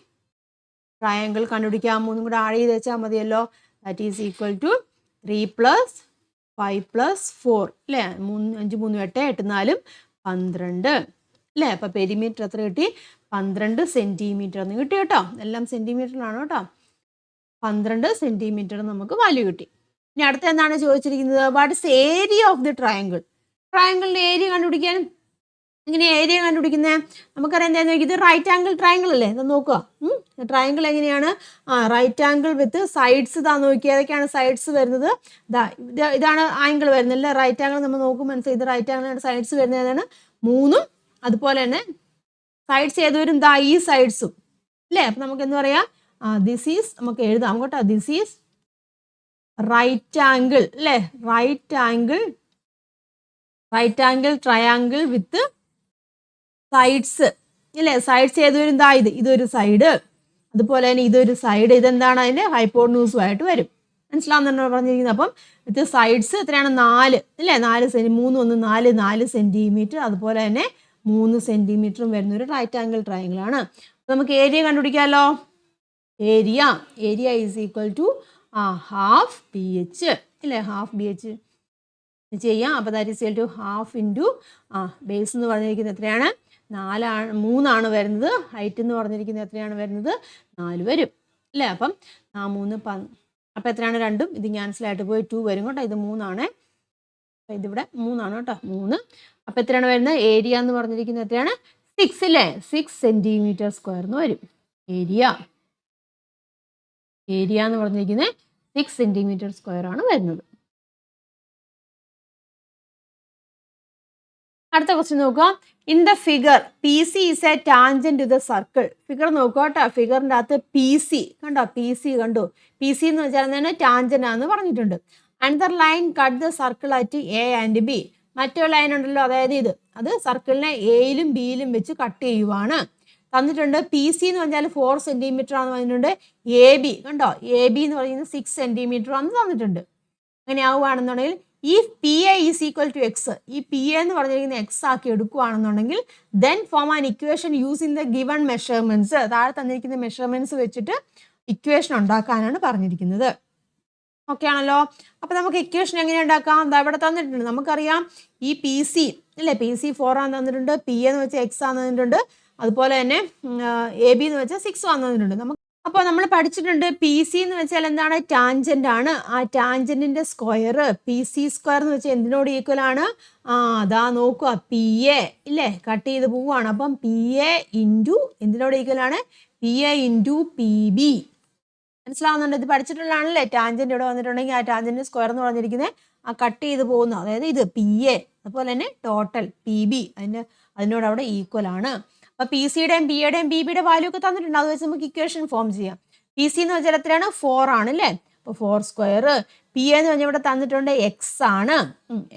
ട്രയാങ്കിൾ കണ്ടുപിടിക്കാം. 3 കൂടെ ആഡ് ചെയ്ത് വെച്ചാൽ മതിയല്ലോ. ദാറ്റ് ഈസ് ഈക്വൽ ടു 3 + 5 + 4 അല്ലേ? 5 3 8 8 4 12 അല്ലേ? അപ്പോൾ പെരിമീറ്റർ എത്ര കിട്ടി? 12 സെൻറ്റിമീറ്റർ എന്ന് കിട്ടി കേട്ടോ. എല്ലാം സെൻറ്റിമീറ്ററിലാണ് കേട്ടോ. 12 സെൻറ്റിമീറ്റർ നമുക്ക് വാല്യൂ കിട്ടി. ഇനി അടുത്ത എന്താണ് ചോദിച്ചിരിക്കുന്നത്? What is area of the triangle? ട്രയാങ്കിളിൻ്റെ ഏരിയ കണ്ടുപിടിക്കാൻ എങ്ങനെയാണ് ഏരിയ കണ്ടുപിടിക്കുന്നത്? നമുക്കറിയാം എന്താ, ഇത് റൈറ്റ് ആംഗിൾ ട്രയാങ്കിൾ അല്ലേ? ഇത് നോക്കുക. ട്രയാങ്കിൾ എങ്ങനെയാണ്? റൈറ്റ് ആംഗിൾ വിത്ത് സൈഡ്സ് ഇതാ നോക്കി. ഏതൊക്കെയാണ് സൈഡ്സ് വരുന്നത്? ഇതാണ് ആംഗിൾ വരുന്നത് അല്ലേ? റൈറ്റ് ആംഗിൾ നമ്മൾ നോക്കും മനസ്സിലായി. ഇത് റൈറ്റ് ആംഗിളാണ്. സൈഡ്സ് വരുന്നത് ഏതാണ്? 3ഉം അതുപോലെ തന്നെ സൈഡ്സ് ഏത് വരും? ദാ ഈ സൈഡ്സും അല്ലേ? അപ്പം നമുക്ക് എന്താ പറയാ? ദിസ് ഈസ് നമുക്ക് എഴുതാം കേട്ടോ. ദിസ് ഈസ് റൈറ്റ് ആംഗിൾ അല്ലേ? Right angle triangle with sides അല്ലേ? സൈഡ്സ് ഏത് വരും? ദാ ഇതൊരു സൈഡ്, അതുപോലെ തന്നെ ഇതൊരു സൈഡ്. ഇതെന്താണ്? അതിൻ്റെ ഹൈപ്പോട്ടന്യൂസുമായിട്ട് വരും. മനസ്സിലാവുന്നുണ്ടോ പറഞ്ഞിരിക്കുന്നത്? അപ്പം ഇത് സൈഡ്സ് എത്രയാണ്? 4 അല്ലേ? 4 3 1 4 4 സെൻറ്റിമീറ്റർ, അതുപോലെ തന്നെ 3 സെൻറ്റിമീറ്ററും വരുന്ന ഒരു റൈറ്റ് ആംഗിൾ ട്രയാങ്കിൾ ആണ്. നമുക്ക് ഏരിയ കണ്ടുപിടിക്കാമല്ലോ. Area is equal to half BH അല്ലേ? ഹാഫ് BH ചെയ്യാം. അപ്പോൾ that is equal to half into base എന്ന് പറഞ്ഞിരിക്കുന്നത് എത്രയാണ്? 3 വരുന്നത്. ഹൈറ്റ് എന്ന് പറഞ്ഞിരിക്കുന്നത് എത്രയാണ് വരുന്നത്? 4 വരും അല്ലേ? അപ്പം 3 അപ്പോൾ എത്രയാണ്? 2ഉം ഇത് ക്യാൻസലായിട്ട് പോയി 2 വരും കേട്ടോ. ഇത് 3 അപ്പോൾ ഇതിവിടെ 3 കേട്ടോ. 3. അപ്പോൾ എത്രയാണ് വരുന്നത്? ഏരിയ എന്ന് പറഞ്ഞിരിക്കുന്നത് എത്രയാണ്? 6 അല്ലേ? 6 സെൻറ്റിമീറ്റർ സ്ക്വയർ എന്ന് വരും ഏരിയ എന്ന് പറഞ്ഞിരിക്കുന്നത് 6 സെൻറ്റിമീറ്റർ സ്ക്വയർ ആണ് വരുന്നത്. അടുത്ത ക്വസ്റ്റ്യൻ നോക്കുക. In the figure PC is a tangent to the circle. Figure നോക്കുക കേട്ടോ. ഫിഗറിൻ്റെ അകത്ത് PC കണ്ടോ? PC കണ്ടു. PC എന്ന് വെച്ചാൽ തന്നെ ടാൻജന്റ് ആണെന്ന് പറഞ്ഞിട്ടുണ്ട്. Another line cut the circle at A and B. മറ്റൊരു ലൈൻ ഉണ്ടല്ലോ, അതായത് അത് സർക്കിളിനെ Aയിലും Bയിലും വെച്ച് കട്ട് ചെയ്യുവാണ്. തന്നിട്ടുണ്ട് PC എന്ന് പറഞ്ഞാൽ 4 സെൻറ്റിമീറ്റർ ആണെന്ന് പറഞ്ഞിട്ടുണ്ട്. AB കണ്ടോ? AB എന്ന് പറയുന്നത് 6 സെൻറ്റിമീറ്റർ ആണെന്ന് തന്നിട്ടുണ്ട്. അങ്ങനെ ആവുകയാണെന്നുണ്ടെങ്കിൽ ഈ PA is equal to X, ഈ PA എന്ന് പറഞ്ഞിരിക്കുന്ന X ആക്കി എടുക്കുകയാണെന്നുണ്ടെങ്കിൽ then form an equation using the given measurements. താഴെ തന്നിരിക്കുന്ന മെഷർമെൻറ്റ്സ് വെച്ചിട്ട് ഇക്വേഷൻ ഉണ്ടാക്കാനാണ് പറഞ്ഞിരിക്കുന്നത്. ഓക്കെ ആണല്ലോ. അപ്പോൾ നമുക്ക് ഇക്വേഷൻ എങ്ങനെ ഉണ്ടാക്കാം? എന്താ ഇവിടെ തന്നിട്ടുണ്ട്. നമുക്കറിയാം ഈ PC അല്ലേ? PC 4 ആണെന്ന് തന്നിട്ടുണ്ട്. PA എന്ന് വെച്ചാൽ X ആണെന്ന് തന്നിട്ടുണ്ട്. അതുപോലെ തന്നെ AB എന്ന് വെച്ചാൽ 6 ആണെന്ന് തന്നിട്ടുണ്ട്. അപ്പോൾ നമ്മൾ പഠിച്ചിട്ടുണ്ട് PC എന്ന് വെച്ചാൽ എന്താണ്? ടാൻജന്റ് ആണ്. ആ ടാൻജന്റിന്റെ സ്ക്വയർ PC സ്ക്വയർ എന്ന് വെച്ചാൽ എന്തിനോട് ഈക്വൽ ആണ്? അതാ നോക്കുക, PA ഇല്ലേ? കട്ട് ചെയ്ത് പോവുകയാണ്. അപ്പം PA ഇൻറ്റു എന്തിനോട് ഈക്വൽ ആണ്? PA into PB. മനസ്സിലാവുന്നുണ്ട്? ഇത് പഠിച്ചിട്ടുള്ളതാണല്ലേ. ടാൻജന്റ് ഇവിടെ വന്നിട്ടുണ്ടെങ്കിൽ ആ ടാൻജന്റ് സ്ക്വയർ എന്ന് പറഞ്ഞിരിക്കുന്നത് ആ കട്ട് ചെയ്ത് പോകുന്ന, അതായത് ഇത് PA, അതുപോലെ തന്നെ ടോട്ടൽ PB അതിനോട് അവിടെ ഈക്വൽ ആണ്. അപ്പോൾ PCയുടെയും BAയുടെയും BBയുടെ വാല്യൂ ഒക്കെ തന്നിട്ടുണ്ട്. അത് വെച്ച് നമുക്ക് ഇക്വേഷൻ ഫോം ചെയ്യാം. PC എന്ന് വെച്ചാൽ എത്രയാണ്? 4 ആണ് അല്ലേ? അപ്പോൾ 4 സ്ക്വയർ. PA എന്ന് പറഞ്ഞാൽ ഇവിടെ തന്നിട്ടുണ്ട് X ആണ്.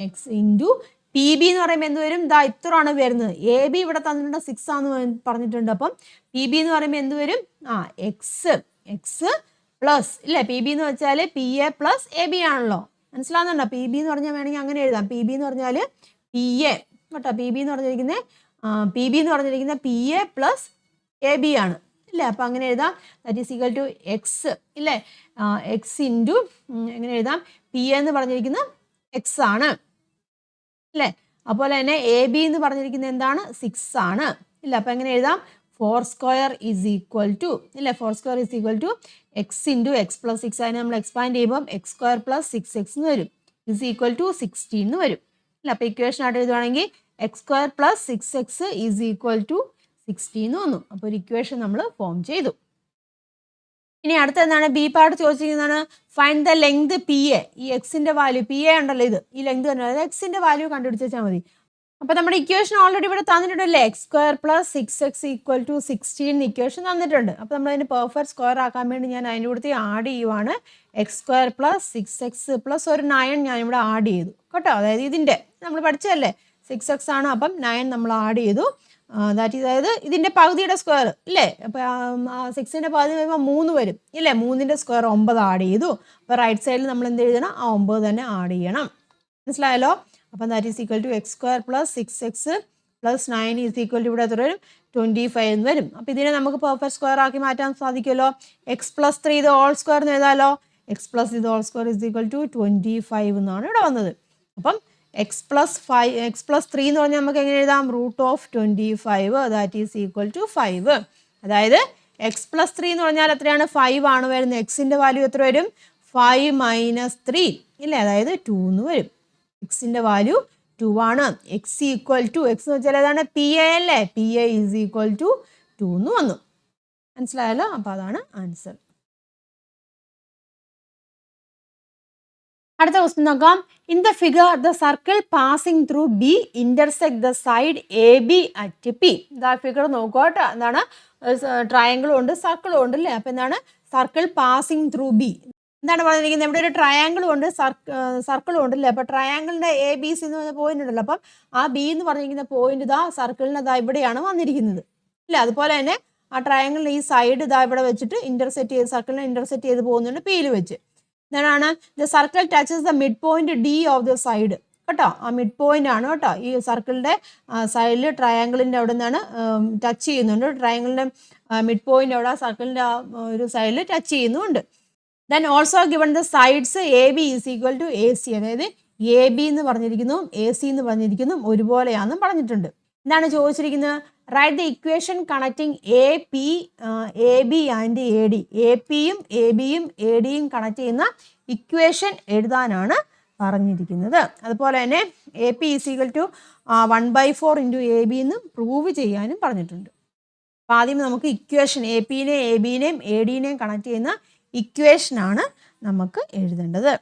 X ഇൻറ്റു PB എന്ന് പറയുമ്പോൾ എന്ത് വരും? ദാ ഇത്ര ആണ് വരുന്നത്. AB ഇവിടെ തന്നിട്ടുണ്ട് 6 ആണെന്ന് പറഞ്ഞിട്ടുണ്ട്. അപ്പം PB എന്ന് പറയുമ്പോൾ എന്ത് വരും? X പ്ലസ് ഇല്ലേ? PB എന്ന് വെച്ചാൽ PA പ്ലസ് AB ആണല്ലോ. മനസ്സിലാവുന്നുണ്ടോ? PB എന്ന് പറഞ്ഞാൽ വേണമെങ്കിൽ അങ്ങനെ എഴുതാം. PB എന്ന് പറഞ്ഞാൽ PA കേട്ടോ. PB എന്ന് പറഞ്ഞിരിക്കുന്നത് PA പ്ലസ് AB ആണ് ഇല്ലേ? അപ്പോൾ അങ്ങനെ എഴുതാം. That is equal to X ഇല്ലേ? X ഇൻറ്റു എങ്ങനെ എഴുതാം? PA എന്ന് പറഞ്ഞിരിക്കുന്നത് X ആണ് അല്ലേ? അതുപോലെ തന്നെ AB എന്ന് പറഞ്ഞിരിക്കുന്നത് എന്താണ്? 6 ആണ് ഇല്ല? അപ്പോൾ എങ്ങനെ എഴുതാം? 4 സ്ക്വയർ ഈസ് ഈക്വൽ ടു ഇല്ലേ? 4 square is equal to X into X plus 6. അതിനെ നമ്മൾ എക്സ്പാൻഡ് ചെയ്യുമ്പോൾ X സ്ക്വയർ പ്ലസ് 6X എന്ന് വരും. ഈസ് ഈക്വൽ ടു 16 എന്ന് വരും ഇല്ല? അപ്പോൾ ഇക്വേഷൻ ആയിട്ട് എഴുതുവാണെങ്കിൽ X square plus 6X is equal to 16 എന്ന് വന്നു. അപ്പോൾ ഒരു ഇക്വേഷൻ നമ്മൾ ഫോം ചെയ്തു. ഇനി അടുത്ത എന്താണ്? B പാർട്ട് ചോദിച്ചിരിക്കുന്നതാണ് ഫൈൻഡ് ദ ലെങ്ത് PA. ഈ എക്സിന്റെ വാല്യൂ PA ഉണ്ടല്ലോ, ഈ ലെങ്ത് തന്നെ, അതായത് എക്സിന്റെ വാല്യൂ കണ്ടുപിടിച്ച് വെച്ചാൽ മതി. അപ്പോൾ നമ്മുടെ ഇക്വേഷൻ ഓൾറെഡി ഇവിടെ തന്നിട്ടുണ്ടല്ലേ? X square plus 6X equal to 16 equation തന്നിട്ടുണ്ട്. അപ്പോൾ നമ്മൾ അതിന് പെർഫെക്റ്റ് സ്ക്വയർ ആക്കാൻ വേണ്ടി ഞാൻ അതിൻ്റെ കൂടെ ആഡ് ചെയ്യുവാണ്. X square plus 6X plus ഒരു 9 ഞാനിവിടെ ആഡ് ചെയ്തു കേട്ടോ. അതായത് ഇതിൻ്റെ നമ്മൾ പഠിച്ചതല്ലേ 6X ആണ്. അപ്പം 9 നമ്മൾ ആഡ് ചെയ്തു. അതായത് ഇതിൻ്റെ പകുതിയുടെ സ്ക്വയർ ഇല്ലേ, അപ്പോൾ 6ൻ്റെ പകുതി വരുമ്പോൾ 3 വരും ഇല്ലേ, 3ൻ്റെ സ്ക്വയർ 9 ആഡ് ചെയ്തു. അപ്പോൾ റൈറ്റ് സൈഡിൽ നമ്മൾ എന്ത് എഴുതണം, ആ 9 തന്നെ ആഡ് ചെയ്യണം. മനസ്സിലായല്ലോ? അപ്പം that is equal to x² + 6x + 9 is equal to ഇവിടെ എത്ര വരും, 25 എന്ന് വരും. അപ്പോൾ ഇതിനെ നമുക്ക് പെർഫെക്റ്റ് സ്ക്വയർ ആക്കി മാറ്റാൻ സാധിക്കുമല്ലോ. x + 3 ഇത് ഹോൾ സ്ക്വയർ എന്ന് എഴുതാമല്ലോ. x + ഇത് whole square is equal to 25 എന്നാണ് ഇവിടെ വന്നത്. അപ്പം x + 3 എന്ന് പറഞ്ഞാൽ നമുക്ക് എങ്ങനെ എഴുതാം, √25 ദാറ്റ് ഈസ് ഈക്വൽ ടു 5. അതായത് x + 3 എന്ന് പറഞ്ഞാൽ എത്രയാണ്, 5 ആണ് വരുന്നത്. എക്സിൻ്റെ വാല്യൂ എത്ര വരും, 5 - 3 ഇല്ലേ, അതായത് 2 എന്ന് വരും. എക്സിൻ്റെ വാല്യൂ 2 ആണ്. x ഈക്വൽ ടു x എന്ന് വെച്ചാൽ ഏതാണ്, PA അല്ലേ, PA ഈസ് ഈക്വൽ ടു 2 എന്ന് വന്നു. മനസ്സിലായല്ലോ? അപ്പോൾ അതാണ് ആൻസർ. അടുത്ത ക്വസ്റ്റ്യൻ നോക്കാം. In the figure the circle passing through B intersect the side AB at P. ഇതാ ഫിഗർ നോക്കോട്ടെ. എന്താണ്, ട്രയാങ്കിളും ഉണ്ട് സർക്കിളും ഉണ്ട് അല്ലേ. അപ്പോൾ എന്താണ്, സർക്കിൾ പാസിംഗ് ത്രൂ ബി എന്താണ് പറഞ്ഞിരിക്കുന്നത്, ഇവിടെ ഒരു ട്രയാങ്കിളും ഉണ്ട് സർക്കിളും ഉണ്ട് അല്ലേ. അപ്പോൾ ട്രയാങ്കിളിൻ്റെ ABC എന്ന് പറഞ്ഞ പോയിന്റ് ഉണ്ടല്ലോ. അപ്പം ആ B എന്ന് പറഞ്ഞിരിക്കുന്ന പോയിന്റ് ഇതാ സർക്കിളിന് ഇതാ ഇവിടെയാണ് വന്നിരിക്കുന്നത് ഇല്ലേ. അതുപോലെ തന്നെ ആ ട്രയാങ്കിളിന് ഈ സൈഡ് ഇതാ ഇവിടെ വെച്ചിട്ട് ഇന്റർസെക്ട് ചെയ്ത് സർക്കിളിനെ ഇന്റർസെക്ട് ചെയ്ത് പോകുന്നുണ്ട് Pയിൽ വെച്ച്. എന്താണ്, the circle touches the mid point D of the side കേട്ടോ. ആ മിഡ് പോയിന്റ് ആണ് കേട്ടോ. ഈ സർക്കിളിൻ്റെ സൈഡിൽ ട്രയാങ്കിളിൻ്റെ അവിടെ നിന്നാണ് ടച്ച് ചെയ്യുന്നുണ്ട്. ട്രയാങ്കിളിൻ്റെ മിഡ് പോയിന്റ് അവിടെ സർക്കിളിൻ്റെ ആ ഒരു സൈഡിൽ ടച്ച് ചെയ്യുന്നുണ്ട്. Then also given the sides AB is equal to AC. അതായത് AB എന്ന് പറഞ്ഞിരിക്കുന്നു AC എന്ന് പറഞ്ഞിരിക്കുന്നു ഒരുപോലെയാണെന്ന് പറഞ്ഞിട്ടുണ്ട്. എന്താണ് ചോദിച്ചിരിക്കുന്നത്, write the equation connecting AB and AD. APയും ABയും ADയും കണക്ട് ചെയ്യുന്ന ഇക്വേഷൻ എഴുതാനാണ് പറഞ്ഞിരിക്കുന്നത്. അതുപോലെ തന്നെ AP is equal to 1/4 × AB എന്ന് പ്രൂവ് ചെയ്യാനും പറഞ്ഞിട്ടുണ്ട്. അപ്പോൾ ആദ്യം നമുക്ക് ഇക്വേഷൻ APനെയും ABനെയും ADനെയും കണക്ട് ചെയ്യുന്ന ഇക്വേഷനാണ് നമുക്ക് എഴുതേണ്ടത്.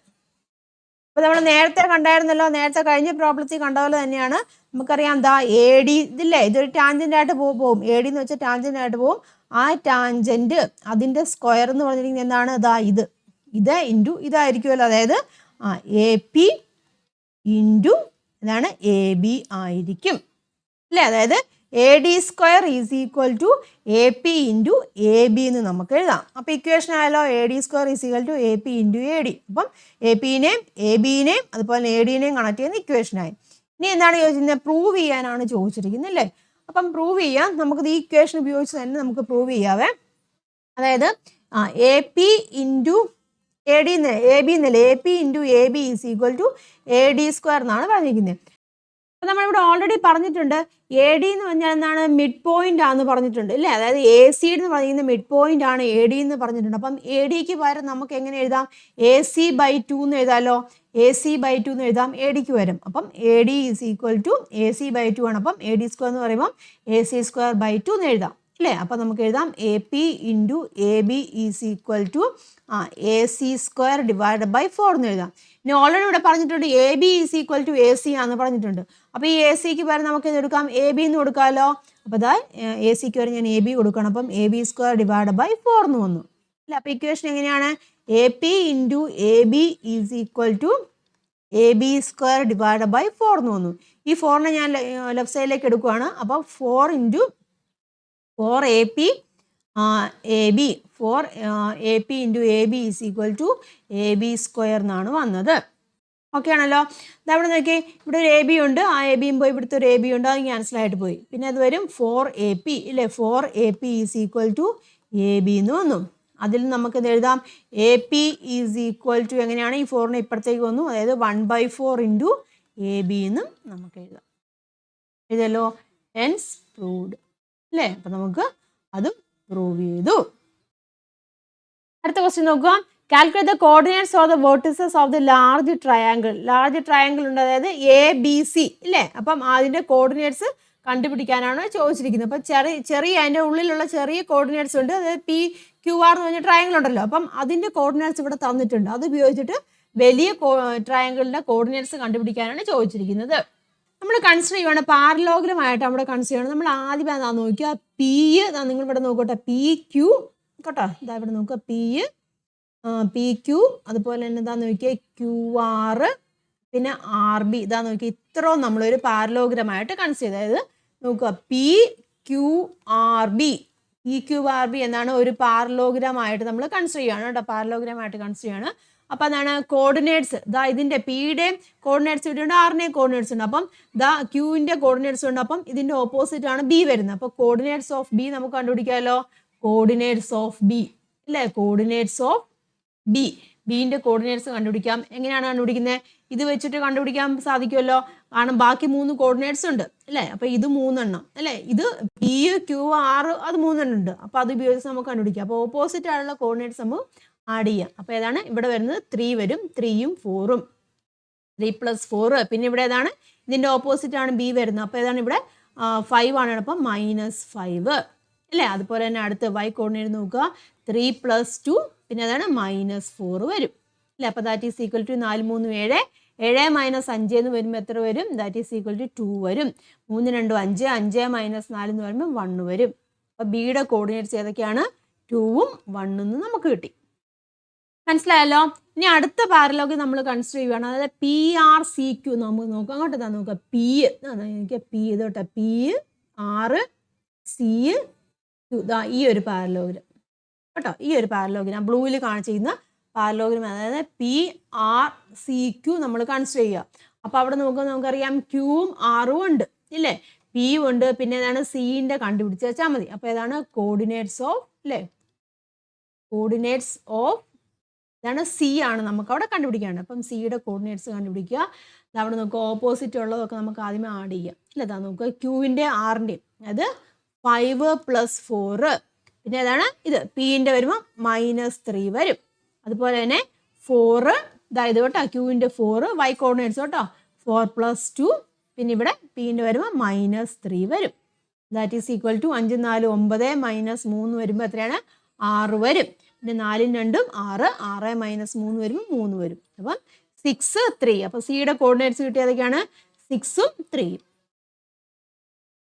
അപ്പോൾ നമ്മൾ നേരത്തെ കണ്ടായിരുന്നല്ലോ, നേരത്തെ കഴിഞ്ഞ പ്രോബ്ലത്തിൽ കണ്ട പോലെ തന്നെയാണ്. നമുക്കറിയാം ദാ AD ഇതില്ലേ, ഇതൊരു ടാൻജൻ്റ് ആയിട്ട് പോകും. AD എന്ന് വെച്ചാൽ ടാൻജൻ്റ് ആയിട്ട് പോകും. ആ ടാൻജൻറ്റ് അതിൻ്റെ സ്ക്വയർ എന്ന് പറഞ്ഞിരിക്കുന്നത് എന്താണ്, ദാ ഇത് ഇൻറ്റു ഇതായിരിക്കുമല്ലോ. അതായത് AP ഇൻറ്റു ഇതാണ് AB ആയിരിക്കും അല്ലേ. അതായത് AD² is equal to AP into AB എന്ന് നമുക്ക് എഴുതാം. അപ്പോൾ ഇക്വേഷൻ ആയാലോ, AD² is equal to AP into AD. അപ്പം APനെയും ABനെയും അതുപോലെ ADനെയും കണക്ട് ചെയ്യുന്ന ഇക്വേഷനായി. ഇനി എന്താണ് ചോദിച്ചിരുന്നത്, പ്രൂവ് ചെയ്യാനാണ് ചോദിച്ചിരിക്കുന്നത് അല്ലേ. അപ്പം പ്രൂവ് ചെയ്യാം, നമുക്കിത് ഈ ഇക്വേഷൻ ഉപയോഗിച്ച് തന്നെ നമുക്ക് പ്രൂവ് ചെയ്യാവേ. അതായത് AP ഇൻറ്റു AD AB എന്നല്ലേ, AP into AB is equal to AD² എന്നാണ് പറഞ്ഞിരിക്കുന്നത്. അപ്പോൾ നമ്മളിവിടെ ഓൾറെഡി പറഞ്ഞിട്ടുണ്ട് AD എന്ന് പറഞ്ഞാൽ എന്താണ്, മിഡ് പോയിന്റ് ആണെന്ന് പറഞ്ഞിട്ടുണ്ട് അല്ലേ. അതായത് AC എന്ന് പറഞ്ഞിരിക്കുന്ന മിഡ് പോയിന്റ് ആണ് AD എന്ന് പറഞ്ഞിട്ടുണ്ട്. അപ്പം ADക്ക് പകരം നമുക്ക് എങ്ങനെ എഴുതാം, AC/2 എന്ന് എഴുതാമല്ലോ. AC/2 എന്ന് എഴുതാം ADക്ക് വരും. അപ്പം AD is equal to AC/2 ആണ്. അപ്പം AD² എന്ന് പറയുമ്പം AC²/2 എന്ന് എഴുതാം അല്ലേ. അപ്പം നമുക്ക് എഴുതാം AP into AB is equal to AC² divided by 4 എന്ന് എഴുതാം. ഇനി ഓൾറെഡി ഇവിടെ പറഞ്ഞിട്ടുണ്ട് AB is equal to AC ആണെന്ന് പറഞ്ഞിട്ടുണ്ട്. അപ്പോൾ ഈ AC-ക്ക് പകരം നമുക്ക് ഇത് എടുക്കാം, AB എന്ന് കൊടുക്കാമല്ലോ. അപ്പോൾ ഇതാ AC-ക്ക് വരെ ഞാൻ AB കൊടുക്കണം. അപ്പം AB² ഡിവൈഡ് ബൈ 4 എന്ന് വന്നു അല്ല. അപ്പോൾ ഇക്വേഷൻ എങ്ങനെയാണ്, AP into AB is equal to AB² divide by 4 എന്ന് വന്നു. ഈ 4നെ ഞാൻ ലെഫ്റ്റ് സൈഡിലേക്ക് എടുക്കുകയാണ്. അപ്പോൾ 4 into 4AP AB 4AP into AB is equal to AB² എന്നാണ് വന്നത്. ഓക്കെ ആണല്ലോ. ഇതവിടെ നോക്കി, ഇവിടെ ഒരു AB ഉണ്ട്, ആ ABയും പോയി, ഇവിടുത്തെ ഒരു AB ഉണ്ട്, അത് ക്യാൻസലായിട്ട് പോയി. പിന്നെ അത് വരും 4AP ഇല്ലേ. 4AP is equal to AB എന്ന് വന്നു. അതിൽ നമുക്ക് ഇത് എഴുതാം, AP ഈസ് ഈക്വൽ ടു എങ്ങനെയാണ്, ഈ 4നെ ഇപ്പുറത്തേക്ക് വന്നു, അതായത് 1/4 ഇൻറ്റു AB എന്നും നമുക്ക് എഴുതാം. എഴുതല്ലോ, ഹെൻസ് പ്രൂവ്ഡ് അല്ലേ. അപ്പം നമുക്ക് അതും പ്രൂവ് ചെയ്തു. അടുത്ത ക്വസ്റ്റ്യൻ നോക്കുക. Calculate the coordinates of the vertices of the large triangle. Large triangle ഉണ്ട്, അതായത് ABC ഇല്ലേ. അപ്പം അതിൻ്റെ കോർഡിനേറ്റ്സ് കണ്ടുപിടിക്കാനാണ് ചോദിച്ചിരിക്കുന്നത്. അപ്പം ചെറിയ അതിൻ്റെ ഉള്ളിലുള്ള ചെറിയ കോർഡിനേറ്റ്സ് ഉണ്ട്, അതായത് PQR എന്ന് പറഞ്ഞ ട്രയാങ്കിൾ ഉണ്ടല്ലോ. അപ്പം അതിൻ്റെ കോർഡിനേറ്റ്സ് ഇവിടെ തന്നിട്ടുണ്ട്. അത് ഉപയോഗിച്ചിട്ട് വലിയ ട്രയാങ്കിളിൻ്റെ കോർഡിനേറ്റ്സ് കണ്ടുപിടിക്കാനാണ് ചോദിച്ചിരിക്കുന്നത്. നമ്മൾ കൺസിഡർ ചെയ്യുവാണ്, പാരലോഗ്രാമായിട്ട് നമ്മുടെ കൺസിഡർ ചെയ്യണം. നമ്മൾ ആദ്യം എന്താ നോക്കുക, P നിങ്ങൾ ഇവിടെ നോക്കട്ടെ, PQ കേട്ടോ. ഇതാ ഇവിടെ നോക്കുക, PQ അതുപോലെ തന്നെ ഇതാ നോക്കിയാൽ QR പിന്നെ RB ഇതാ നോക്കിയാൽ ഇത്രയും നമ്മളൊരു പാരലോഗ്രാമായിട്ട് കൺസിഡർ ചെയ്ത്, അതായത് നോക്കുക P Q R B. P Q R B എന്നാണ് ഒരു പാരലോഗ്രാം ആയിട്ട് നമ്മൾ കൺസിഡർ ചെയ്യുകയാണ് കേട്ടോ, പാരലോഗ്രാം ആയിട്ട് കൺസിഡർ ചെയ്യാണ്. അപ്പം എന്താണ് കോർഡിനേറ്റ്സ് ദാ ഇതിൻ്റെ പിയുടെയും കോർഡിനേറ്റ്സ് ഇട്ടുണ്ട്, ആറിൻ്റെയും കോർഡിനേറ്റ്സ് ഉണ്ട്. അപ്പം ദാ ക്യൂവിൻ്റെ കോർഡിനേറ്റ്സ് ഉണ്ട്. അപ്പം ഇതിൻ്റെ ഓപ്പോസിറ്റ് ആണ് ബി വരുന്നത്. അപ്പോൾ കോർഡിനേറ്റ്സ് ഓഫ് ബി നമുക്ക് കണ്ടുപിടിക്കാമല്ലോ. കോർഡിനേറ്റ്സ് ഓഫ് ബി അല്ലേ, കോർഡിനേറ്റ്സ് ഓഫ് ബി. ബിൻ്റെ കോർഡിനേറ്റ്സ് കണ്ടുപിടിക്കാം. എങ്ങനെയാണ് കണ്ടുപിടിക്കുന്നത്? ഇത് വെച്ചിട്ട് കണ്ടുപിടിക്കാൻ സാധിക്കുമല്ലോ, കാരണം ബാക്കി 3 കോർഡിനേറ്റ്സ് ഉണ്ട് അല്ലേ. അപ്പോൾ ഇത് 3 എണ്ണം അല്ലേ, ഇത് പി ക്യു ആർ അത് 3 എണ്ണം ഉണ്ട്. അപ്പോൾ അത് ഉപയോഗിച്ച് നമുക്ക് കണ്ടുപിടിക്കാം. അപ്പോൾ ഓപ്പോസിറ്റ് ആയിട്ടുള്ള കോർഡിനേറ്റ്സ് നമുക്ക് ആഡ് ചെയ്യാം. അപ്പോൾ ഏതാണ് ഇവിടെ വരുന്നത്? 3 വരും. 3ഉം 4ഉം 3 + 4. പിന്നെ ഇവിടെ ഏതാണ്? ഇതിൻ്റെ ഓപ്പോസിറ്റ് ആണ് ബി വരുന്നത്. അപ്പോൾ ഏതാണ് ഇവിടെ 5 ആണ്. അപ്പം -5 അല്ലേ. അതുപോലെ തന്നെ അടുത്ത് y കോർഡിനേറ്റ് നോക്കുക. 3 + 2 പിന്നെ അതാണ് -4 വരും അല്ലേ. അപ്പോൾ ദാറ്റ് ഈസ് ഈക്വൽ ടു 4 3 7 7 - 5 എന്ന് വരുമ്പോൾ എത്ര വരും? ദാറ്റ് ഈസ് ഈക്വൽ ടു 2 വരും. 3 2 5 5 - 4 എന്ന് പറയുമ്പോൾ 1 വരും. അപ്പോൾ ബിയുടെ കോർഡിനേറ്റ്സ് ഏതൊക്കെയാണ്? 2ഉം 1ഉം എന്ന് നമുക്ക് കിട്ടി. മനസ്സിലായല്ലോ. ഇനി അടുത്ത പാരലോഗ് നമ്മൾ കൺസിഡർ ചെയ്യുകയാണ്. അതായത് പി ആർ സി ക്യു നമുക്ക് നോക്കാം. അങ്ങോട്ട് തന്നെ നോക്കാം. എനിക്ക് പി ഇതോട്ടെ, പി ആർ സി ക്യു ഈ ഒരു പാരലോഗ്രാം കേട്ടോ. ഈ ഒരു പാരലോഗ്രാം ബ്ലൂവിൽ കാണിച്ചിരിക്കുന്ന പാരലോഗ്രാം, അതായത് പി ആർ സി ക്യു നമ്മൾ കൺസിഡർ ചെയ്യുക. അപ്പോൾ അവിടെ നോക്കുമ്പോൾ നമുക്കറിയാം ക്യൂവും ആറും ഉണ്ട് ഇല്ലേ, പിയും ഉണ്ട്. പിന്നെ ഏതാണ്? സിൻ്റെ കണ്ടുപിടിച്ച് വെച്ചാൽ മതി. അപ്പോൾ ഏതാണ്? കോർഡിനേറ്റ്സ് ഓഫ് അല്ലേ, കോർഡിനേറ്റ്സ് ഓഫ് ഇതാണ് സി ആണ് നമുക്ക് അവിടെ കണ്ടുപിടിക്കാണ്. അപ്പം സിയുടെ കോർഡിനേറ്റ്സ് കണ്ടുപിടിക്കുക. അവിടെ നോക്കുക, ഓപ്പോസിറ്റ് ഉള്ളതൊക്കെ നമുക്ക് ആദ്യമേ ആഡ് ചെയ്യാം ഇല്ല. ഇതാ നോക്കുക, ക്യൂവിൻ്റെ ആറിൻ്റെയും അത് 5 + 4. പിന്നെ ഏതാണ്? ഇത് പിൻ്റെ വരുമ്പോൾ -3 വരും. അതുപോലെ തന്നെ 4 ഇതായത് കേട്ടോ, ക്യൂവിൻ്റെ 4 y കോർഡിനേറ്റ്സ് കേട്ടോ, 4 + 2. പിന്നെ ഇവിടെ പിൻ്റെ വരുമ്പോൾ -3 വരും. ദാറ്റ് ഈസ് ഈക്വൽ ടു 5 4 9 -3 വരുമ്പോൾ എത്രയാണ്? 6 വരും. പിന്നെ 4ഉം 2ഉം 6 6 - 3 വരുമ്പോൾ 3 വരും. അപ്പം 6 3. അപ്പോൾ സിയുടെ കോർഡിനേറ്റ്സ് കിട്ടിയതൊക്കെയാണ് 6ഉം 3ഉം.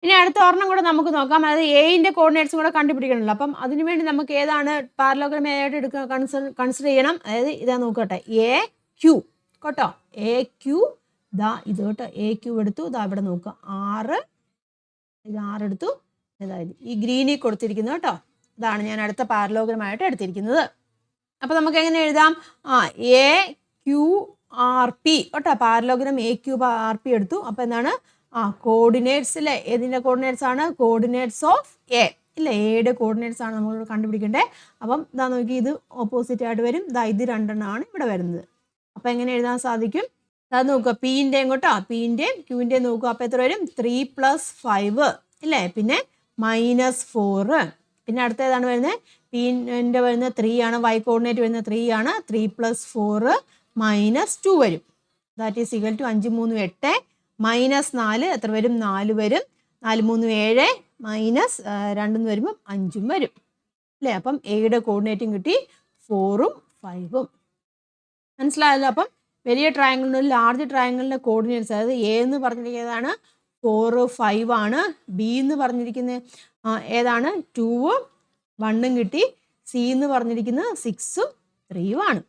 ഇനി അടുത്ത ഒരെണ്ണം കൂടെ നമുക്ക് നോക്കാം. അതായത് എയുടെ കോർഡിനേറ്റ്സും കൂടെ കണ്ടുപിടിക്കണമല്ലോ. അപ്പം അതിനുവേണ്ടി നമുക്ക് ഏതാണ് പാരലോഗ്രാം ആയിട്ട് എടുക്കുക കൺസിഡർ ചെയ്യണം. അതായത് ഇതാ നോക്കട്ടെ, എ ക്യൂ കേട്ടോ, എ ക്യൂ ഇതാ ഇത് കേട്ടോ, എ ക്യൂ എടുത്തു. ഇതാ ഇവിടെ നോക്കുക, 6 ഇത് 6 എടുത്തു. അതായത് ഈ ഗ്രീനിൽ കൊടുത്തിരിക്കുന്നത് കേട്ടോ, ഇതാണ് ഞാൻ അടുത്ത പാരലോഗ്രമായിട്ട് എടുത്തിരിക്കുന്നത്. അപ്പോൾ നമുക്ക് എങ്ങനെ എഴുതാം? എ ക്യു ആർ പി കേട്ടോ, parallelogram A Q R P എടുത്തു. അപ്പോൾ എന്താണ്? കോർഡിനേറ്റ്സ് അല്ലേ, ഏതിൻ്റെ കോർഡിനേറ്റ്സ് ആണ്? കോർഡിനേറ്റ്സ് ഓഫ് എ ഇല്ലേ, എയുടെ കോർഡിനേറ്റ്സ് ആണ് നമ്മൾ കണ്ടുപിടിക്കേണ്ടത്. അപ്പം ഇതാ നോക്കി, ഇത് ഓപ്പോസിറ്റ് ആയിട്ട് വരും. ഇത് 2 എണ്ണമാണ് ഇവിടെ വരുന്നത്. അപ്പോൾ എങ്ങനെ എഴുതാൻ സാധിക്കും? അത് നോക്കുക, പിൻ്റെയും കേട്ടോ, പിൻ്റെയും ക്യൂവിൻ്റെയും നോക്കുക. അപ്പോൾ എത്ര വരും? 3 + 5 ഇല്ലേ, പിന്നെ -4. പിന്നെ അടുത്ത ഏതാണ് വരുന്നത്? പിൻ്റെ വരുന്നത് 3 ആണ്, y കോർഡിനേറ്റ് വരുന്നത് 3 ആണ്. 3 + 4 -2 വരും. ദാറ്റ് ഈസ് ഈക്വൽ ടു 5 3 8 -4 എത്ര വരും? 4 വരും. 4 3 7 -2 വരുമ്പം 5 വരും അല്ലേ. അപ്പം എയുടെ കോർഡിനേറ്റും കിട്ടി, 4ഉം 5ഉം. മനസ്സിലായല്ലോ. അപ്പം വലിയ ട്രയാങ്കിളിൻ്റെ ലാർജ് ട്രയാങ്കിളിൻ്റെ കോർഡിനേറ്റ്സ്, അതായത് എ എന്ന് പറഞ്ഞിരിക്കുന്നതാണ് 4 5 ആണ്. ബി എന്ന് പറഞ്ഞിരിക്കുന്നത് ഏതാണ്? 2ഉം 1ഉം കിട്ടി. സി എന്ന് പറഞ്ഞിരിക്കുന്നത് 6ഉം 3ഉം ആണ്.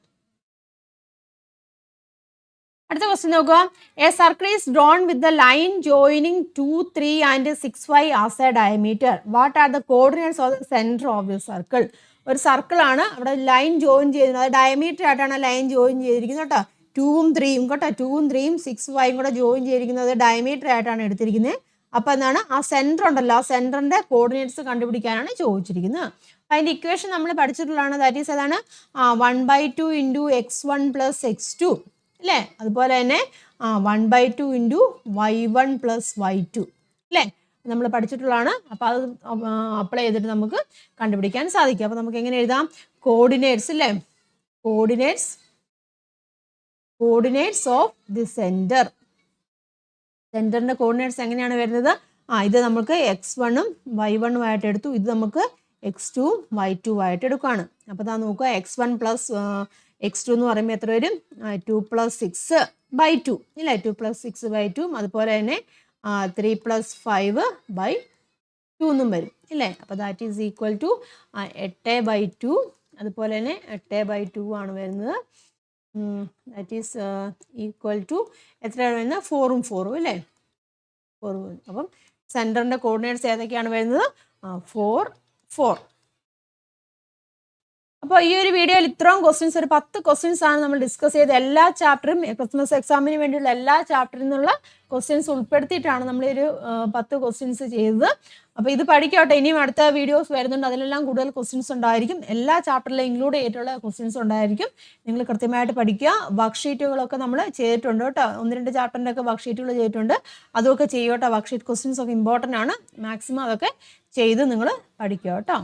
അടുത്ത ക്വസ്റ്റ്യൻ നോക്കുക. A circle is drawn with the line joining 2 3 and 6 5 as A diameter. What are the coordinates of the centre of the circle? ഒരു സർക്കിളാണ്, അവിടെ ലൈൻ ജോയിൻ ചെയ്തിരുന്നത്, അത് ഡയമീറ്റർ ആയിട്ടാണ് ലൈൻ ജോയിൻ ചെയ്തിരിക്കുന്നത് കേട്ടോ. 2ഉം 3ഉം കേട്ടോ, 2ഉം 3ഉം 6 5 കൂടെ ജോയിൻ ചെയ്തിരിക്കുന്നത് ഡയമീറ്റർ ആയിട്ടാണ് എടുത്തിരിക്കുന്നത്. അപ്പോൾ എന്താണ്? ആ സെൻറ്റർ ഉണ്ടല്ലോ, ആ സെൻറ്ററിൻ്റെ കോർഡിനേറ്റ്സ് കണ്ടുപിടിക്കാനാണ് ചോദിച്ചിരിക്കുന്നത്. അപ്പോൾ അതിൻ്റെ ഇക്വേഷൻ നമ്മൾ പഠിച്ചിട്ടുള്ളതാണ്. ദാറ്റ് ഈസ് അതാണ് 1/2 × x1 + x2 അല്ലേ. അതുപോലെ തന്നെ 1/2 × y1 + y2 അല്ലേ, നമ്മൾ പഠിച്ചിട്ടുള്ളതാണ്. അപ്പോൾ അത് അപ്ലൈ ചെയ്തിട്ട് നമുക്ക് കണ്ടുപിടിക്കാൻ സാധിക്കും. അപ്പോൾ നമുക്ക് എങ്ങനെ എഴുതാം? കോർഡിനേറ്റ്സ് അല്ലേ, കോർഡിനേറ്റ്സ് ഓഫ് ദി സെൻറ്റർ. സെൻറ്ററിൻ്റെ കോർഡിനേറ്റ്സ് എങ്ങനെയാണ് വരുന്നത്? ഇത് നമുക്ക് x1ഉം y1ഉം ആയിട്ട് എടുത്തു. ഇത് നമുക്ക് x2ഉം y2 ആയിട്ട് എടുക്കുകയാണ്. അപ്പോൾ ഇതാ നോക്കുക, x1 + x2 എന്ന് പറയുമ്പോൾ എത്ര വരും? 2 + 6/2 ഇല്ലേ, 2 + 6/2. അതുപോലെ തന്നെ 3 + 5/2 എന്നും വരും ഇല്ലേ. അപ്പോൾ ദാറ്റ് ഈസ് ഈക്വൽ ടു 8/2. അതുപോലെ തന്നെ 8/2 ആണ് വരുന്നത്. ദാറ്റ് ഈസ് ഈക്വൽ ടു എത്രയാണ് വരുന്നത്? 4ഉം 4ഉം അല്ലേ, 4 വരും. അപ്പം സെൻറ്ററിൻ്റെ കോർഡിനേറ്റ്സ് ഏതൊക്കെയാണ് വരുന്നത്? 4, 4. അപ്പോൾ ഈ ഒരു വീഡിയോയിൽ ഇത്രയും ക്വസ്റ്റ്യൻസ്, ഒരു 10 ക്വസ്റ്റ്യൻസ് ആണ് നമ്മൾ ഡിസ്കസ് ചെയ്ത് എല്ലാ ചാപ്റ്ററും ക്രിസ്മസ് എക്സാമിന് വേണ്ടിയുള്ള എല്ലാ ചാപ്റ്ററിൽ നിന്നുള്ള ക്വസ്റ്റ്യൻസ് ഉൾപ്പെടുത്തിയിട്ടാണ് നമ്മളൊരു 10 ക്വസ്റ്റ്യൻസ് ചെയ്തത്. അപ്പോൾ ഇത് പഠിക്കട്ടെ, ഇനിയും അടുത്ത വീഡിയോസ് വരുന്നുണ്ട്, അതിലെല്ലാം കൂടുതൽ ക്വസ്റ്റ്യൻസ് ഉണ്ടായിരിക്കും. എല്ലാ ചാപ്റ്ററിലും ഇൻക്ലൂഡ് ചെയ്തിട്ടുള്ള ക്വസ്റ്റ്യൻസ് ഉണ്ടായിരിക്കും. നിങ്ങൾ കൃത്യമായിട്ട് പഠിക്കുക. വർക്ക്ഷീറ്റുകളൊക്കെ നമ്മൾ ചെയ്തിട്ടുണ്ട് കേട്ടോ. 1-2 ചാപ്റ്ററിൻ്റെ ഒക്കെ വർക്ക്ഷീറ്റുകൾ ചെയ്തിട്ടുണ്ട്. അതൊക്കെ ചെയ്യുക. വർക്ക്ഷീറ്റ് ക്വസ്റ്റ്യൻസ് ഒക്കെ ഇമ്പോർട്ടൻ്റ് ആണ്. മാക്സിമം അതൊക്കെ ചെയ്ത് നിങ്ങൾ പഠിക്കുക കേട്ടോ.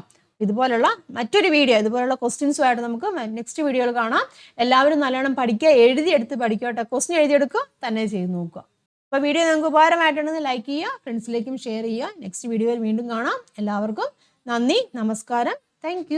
ഇതുപോലുള്ള മറ്റൊരു വീഡിയോ, ഇതുപോലുള്ള ക്വസ്റ്റ്യൻസുമായിട്ട് നമുക്ക് നെക്സ്റ്റ് വീഡിയോയിൽ കാണാം. എല്ലാവരും നല്ലോണം പഠിക്കുക, എഴുതിയെടുത്ത് പഠിക്കുക കേട്ടോ. ക്വസ്റ്റ്യൻ എഴുതിയെടുക്കുക, തന്നെ ചെയ്ത് നോക്കുക. അപ്പോൾ വീഡിയോ നിങ്ങൾക്ക് ഉപകാരമായിട്ടുണ്ടെങ്കിൽ ലൈക്ക് ചെയ്യുക, ഫ്രണ്ട്സിലേക്കും ഷെയർ ചെയ്യുക. നെക്സ്റ്റ് വീഡിയോയിൽ വീണ്ടും കാണാം. എല്ലാവർക്കും നന്ദി, നമസ്കാരം, താങ്ക്